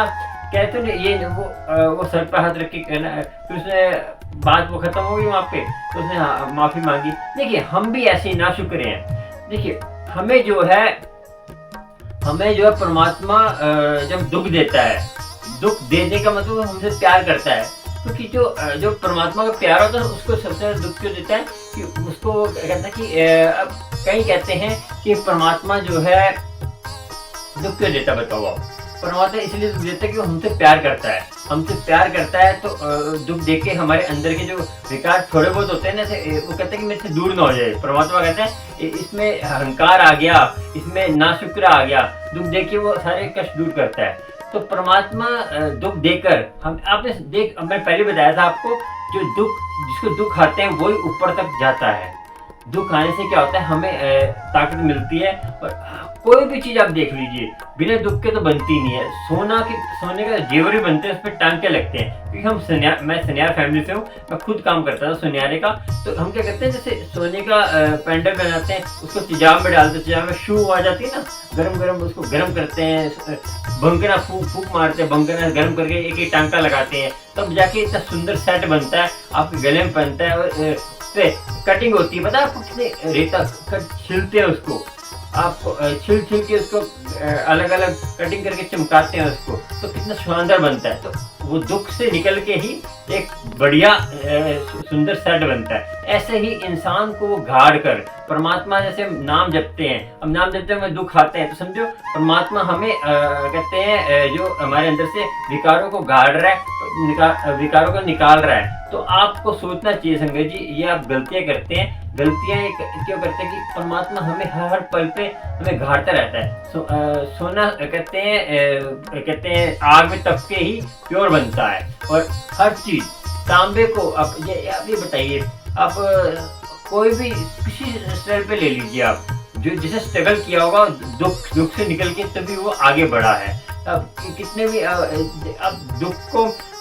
कहते हैं ये वो सर पर हाथ रख के कहना, तो उसने बात वो खत्म हो गई वहाँ पे, तो उसने माफी मांगी। देखिए हम भी ऐसे ही नाशुक्र हैं। देखिए हमें जो है परमात्मा जब दुख देता है, दुख देने का मतलब हमसे प्यार करता है। क्योंकि जो परमात्मा का प्यार होता है उसको सबसे ज्यादा दुख क्यों देता है कि उसको कहता है कि अब कई कहते हैं कि परमात्मा जो है दुख क्यों देता, बताओ आप। परमात्मा इसलिए दुख देता है कि वो हमसे प्यार करता है, तो दुख देख के हमारे अंदर के जो विकार थोड़े बहुत होते हैं ना, वो कहते हैं कि मेरे से दूर ना हो जाए। परमात्मा कहते हैं इसमें अहंकार आ गया, इसमें नाशुक्र आ गया, दुख देख के वो सारे कष्ट दूर करता है। तो परमात्मा दुख देकर मैं पहले बताया था आपको, जिसको दुख आते हैं वही ऊपर तक जाता है। दुख आने से क्या होता है, हमें ताकत मिलती है। और कोई भी चीज आप देख लीजिए, बिना दुख के तो बनती नहीं है। सोने का जेवर भी बनते हैं, उस पर टांके लगते हैं। क्योंकि मैं सुनियार फैमिली से हूँ, मैं खुद काम करता था सुनियारे का। तो हम क्या करते हैं, जैसे सोने का पेंडल बनाते हैं, उसको तेजाब में डालते हैं, तेजाब में शू आ जाती है ना, गरम उसको गर्म करते हैं, बंकना फूक मारते हैं, बंकना गर्म करके एक टांका लगाते हैं, तब जाके इतना सुंदर सेट बनता है, आपके गले में पहनता है। और कटिंग होती है, पता है आपको, कितने रेता छिलते हैं उसको, आपको छिल के उसको अलग अलग कटिंग करके चमकाते हैं उसको, तो कितना शानदार बनता है। तो वो दुख से निकल के ही एक बढ़िया सुंदर सेट बनता है। ऐसे ही इंसान को वो गाड़ कर परमात्मा, जैसे नाम जपते हैं, अब नाम जपते हुए दुख आते हैं, तो समझो परमात्मा हमें कहते हैं जो हमारे अंदर से विकारों को गाड़ रहा है, विकारों को निकाल रहा है। तो आपको सोचना चाहिए संगत जी, ये आप गलतियां करते हैं। गलतियां क्यों करते हैं कि परमात्मा हमें हर पल पे हमें घाटता रहता है। सोना कहते हैं आग में तप के ही प्योर बनता है। और हर चीज तांबे को आप ये बताइए, आप कोई भी किसी स्तर पे ले लीजिए, आप जो जिसे स्ट्रगल किया होगा दुख से निकल के, तभी वो आगे बढ़ा है। अब कितने भी अब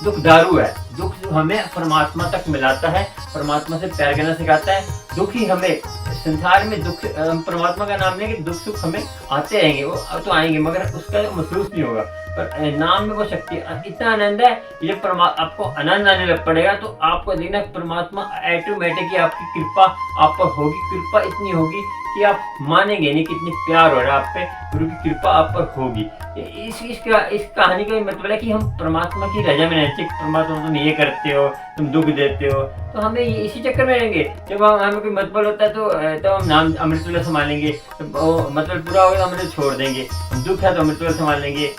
दुख दारू है, दुख हमें परमात्मा तक मिलाता है, परमात्मा से प्यार करना सिखाता है। दुख ही हमें संसार में दुख, परमात्मा का नाम नहीं कि दुख सुख हमें आते रहेंगे, वो तो आएंगे, मगर उसका महसूस नहीं होगा। पर नाम में वो शक्ति, इतना आनंद है, ये आपको आनंद आने लग पड़ेगा तो आपको देखना परमात्मा ऑटोमेटिक ही आपकी कृपा आप पर होगी। कृपा इतनी होगी कि आप मानेंगे नहीं कितनी प्यार हो रहा है आप पे, गुरु की कृपा आप पर होगी। इस कहानी का मतलब है कि हम परमात्मा की रजा में रहते, परमात्मा तुम ये करते हो, तुम दुख देते हो, तो हमें इसी चक्कर में रहेंगे। जब हमें कोई मतलब होता है तो हम नाम अमृतवेला संभालेंगे, तो मतलब पूरा होगा तो अमृत छोड़ देंगे। हम दुख है तो अमृतवेला संभाल लेंगे।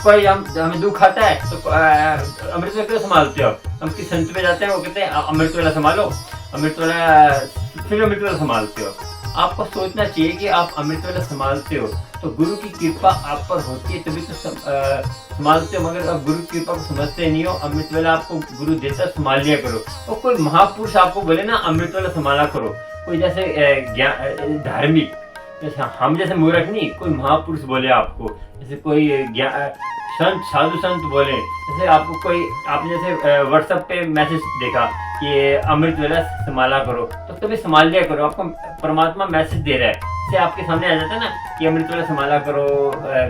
कोई हमें दुख आता है तो अमृतवेला क्यों संभालते हो? हम किस संत पे जाते हैं, वो कहते हैं अमृतवेला संभालो, फिर अमृतवेला संभालते हो। आपको सोचना चाहिए कि आप अमृतवेला संभालते हो तो गुरु की कृपा आप पर होती है, तभी तो संभालते हो। मगर आप गुरु की कृपा को समझते नहीं हो, अमृतवेला आपको गुरु देता, संभाल लिया करो। और कोई महापुरुष आपको बोले ना अमृतवेला संभाला करो, कोई जैसे धार्मिक, जैसे हम जैसे मूर्ख नहीं, कोई महापुरुष बोले आपको, जैसे कोई संत, साधु संत बोले, जैसे आपको कोई, आपने जैसे व्हाट्सएप पे मैसेज देखा कि अमृतवेला संभाला करो, तो तभी संभाल लिया करो। आपको परमात्मा मैसेज दे रहा है, जैसे आपके सामने आ जाता है ना कि अमृतवेला संभाला करो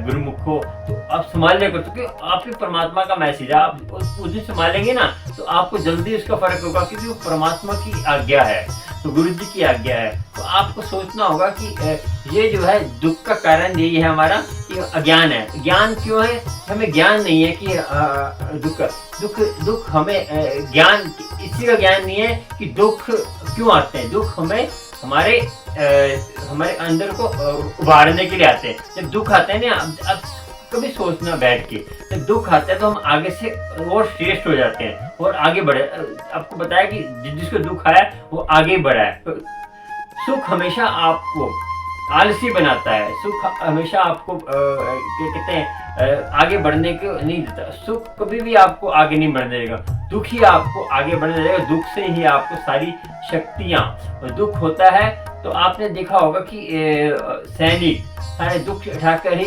गुरुमुख हो, तो आप संभाल लिया करो, क्योंकि आपके परमात्मा का मैसेज है। आप उस दिन संभालेंगे ना तो आपको जल्दी उसका फर्क होगा, क्योंकि वो परमात्मा की आज्ञा है। तो गुरु जी की आज्ञा है। तो आपको सोचना होगा कि ये जो है दुख का कारण यही है हमारा कि अज्ञान है। ज्ञान क्यों है? हमें ज्ञान नहीं है कि दुख हमें ज्ञान इसी का ज्ञान नहीं है कि दुख क्यों आते हैं। दुख हमें हमारे अंदर को उभारने के लिए आते हैं। जब दुख आते हैं ना, अब कभी सोचना बैठ के, जब दुख आता है तो हम आगे से और श्रेष्ठ हो जाते हैं और आगे बढ़े। आपको बताया कि जिसको दुख आया वो आगे बढ़ा है। तो सुख हमेशा आपको आलसी बनाता है। सुख हमेशा आपको क्या कहते हैं आगे बढ़ने को नहीं देता। सुख कभी भी आपको आगे नहीं बढ़ने देगा, दुख ही आपको आगे बढ़ने देगा। दुख से ही आपको सारी शक्तियाँ, दुख होता है तो आपने देखा होगा कि सैनिक सारे दुख उठाकर ही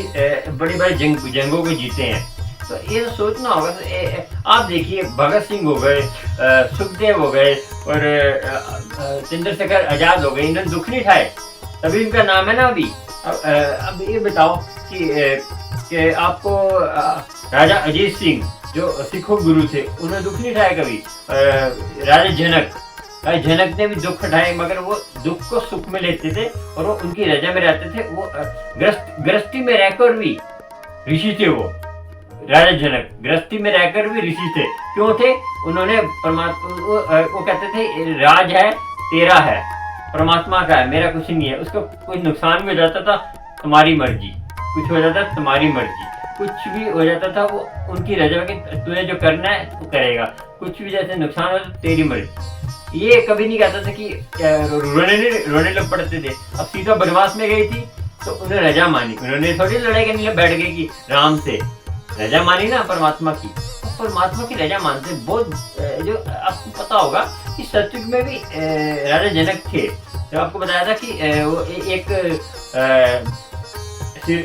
बड़ी बड़ी जंगों को जीते हैं। तो ये सोचना होगा। आप देखिए भगत सिंह हो गए, सुखदेव हो गए और चंद्रशेखर आजाद हो गए, इन्होंने दुख नहीं उठाए तभी इनका नाम है ना अभी। अब ये बताओ कि आपको राजा अजीत सिंह जो सिखों गुरु थे, उन्होंने दुख नहीं उठाया कभी। राजा जनक ने भी दुख उठाए, मगर वो दुख को सुख में लेते थे और वो उनकी रजा में रहते थे। वो गृहस्थी में रहकर भी ऋषि थे। वो राजा जनक गृहस्थी में रहकर भी ऋषि थे। क्यों थे? उन्होंने परमात्मा वो कहते थे राज है तेरा है, परमात्मा का है, मेरा कुछ नहीं है। उसका कोई नुकसान भी हो जाता था तुम्हारी मर्जी, कुछ हो जाता तुम्हारी मर्जी, कुछ भी हो जाता था वो उनकी रजा में, तूने जो करना है तू करेगा, कुछ भी जैसे नुकसान हो तो तेरी मर्जी। ये कभी नहीं कहता था कि रोने लग पड़ते थे। अब सीता वनवास में गई थी तो उन्हें रजा मानी, उन्होंने थोड़ी लड़ाई करने लग बैठ गई कि राम से, रजा मानी ना परमात्मा की। परमात्मा की रजा मानते बहुत। जो आपको पता होगा कि सतयुग में भी राजा जनक थे। जो आपको बताया था कि वो एक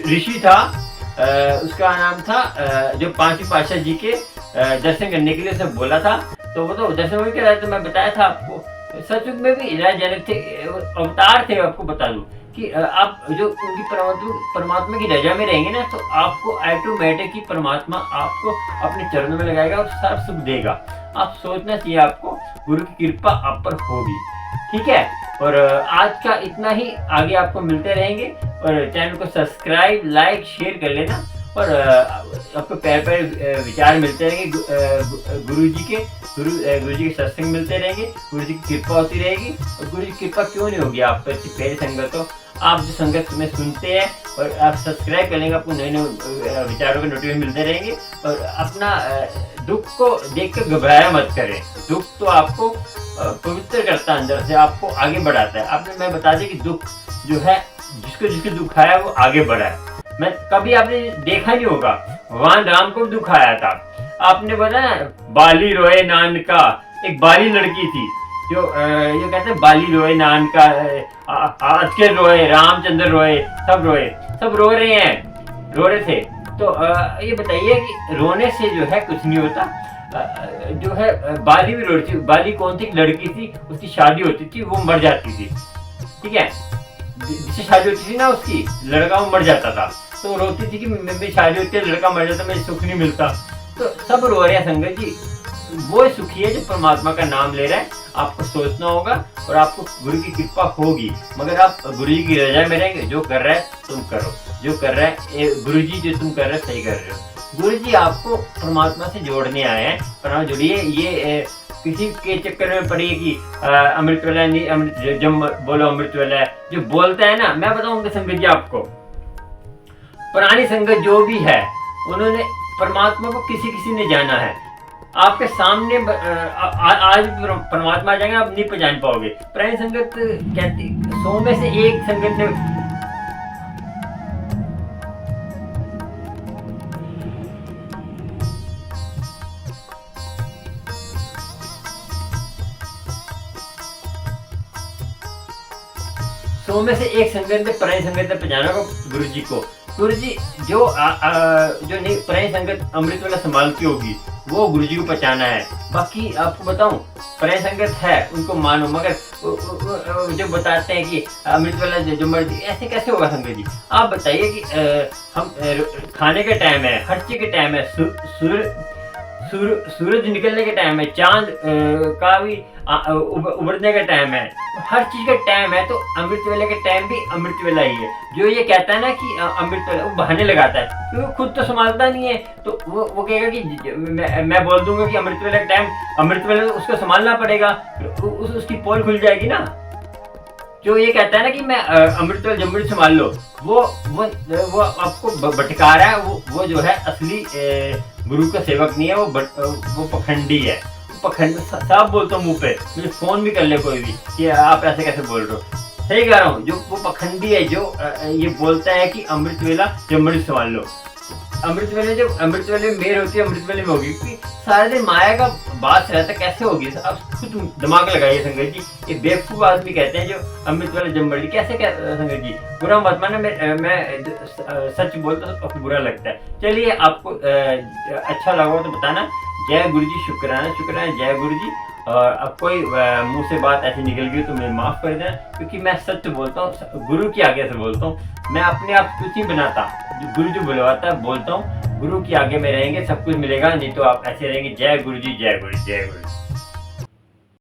ऋषि था, उसका नाम था जो पांचवी पातशाह जी के दर्शन करने के लिए उसे बोला था। तो वो तो दर्शन में क्या तो मैं बताया था आपको। सतयुग में भी राजा जनक थे, अवतार थे। आपको बता दूं कि आप जो उनकी परमात्मा की रजा में रहेंगे ना, तो आपको ऑटोमेटिक ही परमात्मा आपको अपने चरणों में लगाएगा और सारा सुख देगा। आप सोचना चाहिए आपको, गुरु की कृपा आप पर होगी। ठीक है, और आज का इतना ही। आगे आपको मिलते रहेंगे और चैनल को सब्सक्राइब, लाइक, शेयर कर लेना। और आपको प्यारे विचार मिलते रहेंगे गुरु जी के सत्संग मिलते रहेंगे। गुरु जी की कृपा होती रहेगी। और गुरु जी की कृपा क्यों नहीं होगी आप पर? पहली संगत हो, आप जो संगत में सुनते हैं और आप सब्सक्राइब कर लेंगे, आपको नए नए विचारों के नोटिफिकेशन मिलते रहेंगे। और अपना दुख को देख कर घबराया मत करें। दुख तो आपको पवित्र करता है, अंदर से आपको आगे बढ़ाता है। मैं बता दें कि दुख जो है, जिसको दुख आया वो आगे बढ़ा है। मैं कभी आपने देखा नहीं होगा, भगवान राम को दुख आया था। आपने बताया बाली रोए नान का, एक बाली लड़की थी जो ये कहते हैं बाली रोए नान का, आज के रोए, रामचंद्र रोए, सब रो रहे हैं, रो रहे थे। तो ये बताइए कि रोने से जो है कुछ नहीं होता। जो है बाली भी रो रही थी। बाली कौन थी? लड़की थी, उसकी शादी होती थी, वो मर जाती थी। ठीक है, जिससे शादी होती थी ना उसकी, लड़का वो मर जाता था, तो रोती थी कि मेरी शादी होती है, लड़का मर जाता, मुझे सुख नहीं मिलता। तो सब रो रहे हैं संगत जी। वो सुखी है जो परमात्मा का नाम ले रहा है। आपको सोचना होगा और आपको गुरु की कृपा होगी, मगर आप गुरु जी की रजा में रहेंगे। जो कर रहा है तुम करो, जो कर रहा है गुरु जी जो तुम कर रहे हो सही कर रहे हो। गुरु जी आपको परमात्मा से जोड़ने आए हैं, परमात्मा जुड़िए। ये किसी के चक्कर में पड़िए कि अमृत वाला नहीं, अमृत जब बोलो अमृत वाला है, जो बोलता है ना। मैं बताऊंगा संगत जी आपको, पुरानी संगत जो भी है उन्होंने परमात्मा को किसी ने जाना है। आपके सामने आज परमात्मा आ जाएंगे, आप नहीं पहचान पाओगे। पुरानी संगत कहती 100 में से एक संगत ने पुरानी संगत ने पहचाना को गुरु जी को। गुरु जी जो नहीं पुरानी संगत अमृत वाला संभालती होगी, वो गुरु जी को पहचाना है। बाकी आपको बताऊं, पुरानी संगत है उनको मानो, मगर जो बताते हैं कि अमृत वाला जो मर्जी, ऐसे कैसे होगा संगत जी? आप बताइए कि हम खाने का टाइम है, हर चीज का टाइम है, सूरज निकलने का टाइम है, चांद का भी उभरने का टाइम है, हर चीज का टाइम है। तो अमृत वेले का टाइम भी अमृत वेला ही है। जो ये कहता है ना कि अमृत वेला, वो बहाने लगाता है क्योंकि खुद तो संभालता नहीं है। तो वो कहेगा कि मैं बोल दूंगा कि अमृत वेला का टाइम अमृत वेला, उसको संभालना पड़ेगा, उसकी पोल खुल जाएगी ना। जो ये कहता है ना कि मैं अमृत वेला जमृत संभाल लो, वो आपको भटका रहा है। वो जो है असली गुरु का सेवक नहीं है, वो पखंडी है। पखंड साफ बोलता हूँ मुंह पे, मुझे फोन भी कर ले कोई भी कि आप ऐसे कैसे बोल रहे हो। सही कह रहा हूँ। जो वो पखंडी है, जो ये बोलता है कि अमृत वेला जमृत संभाल लो। अमृत वेले, जब अमृत वेले में मेर होती है, अमृत वेले में होगी, क्योंकि सारे दिन माया का बात रहता है, कैसे होगी। अब खुद दिमाग लगाइए संगत जी। ये बेवकूफ आदमी कहते हैं जो अमृत वेले जमृत, कैसे संगत जी, बुरा मत माना। मैं सच बोलता तो आपको बुरा लगता है। चलिए, आपको अच्छा लगा हो तो बताना। जय गुरु जी, शुक्राना शुक्राना, जय गुरु जी। और अब कोई मुंह से बात ऐसी निकल गई तो मैं माफ कर देना, क्योंकि मैं सच बोलता हूँ, गुरु की आगे से बोलता हूँ। मैं अपने आप कुछ नहीं बनाता, गुरु जो बुलवाता है बोलता हूँ। गुरु की आगे में रहेंगे, सब कुछ मिलेगा, नहीं तो आप ऐसे रहेंगे। जय गुरु जी, जय गुरु, जय गुरु।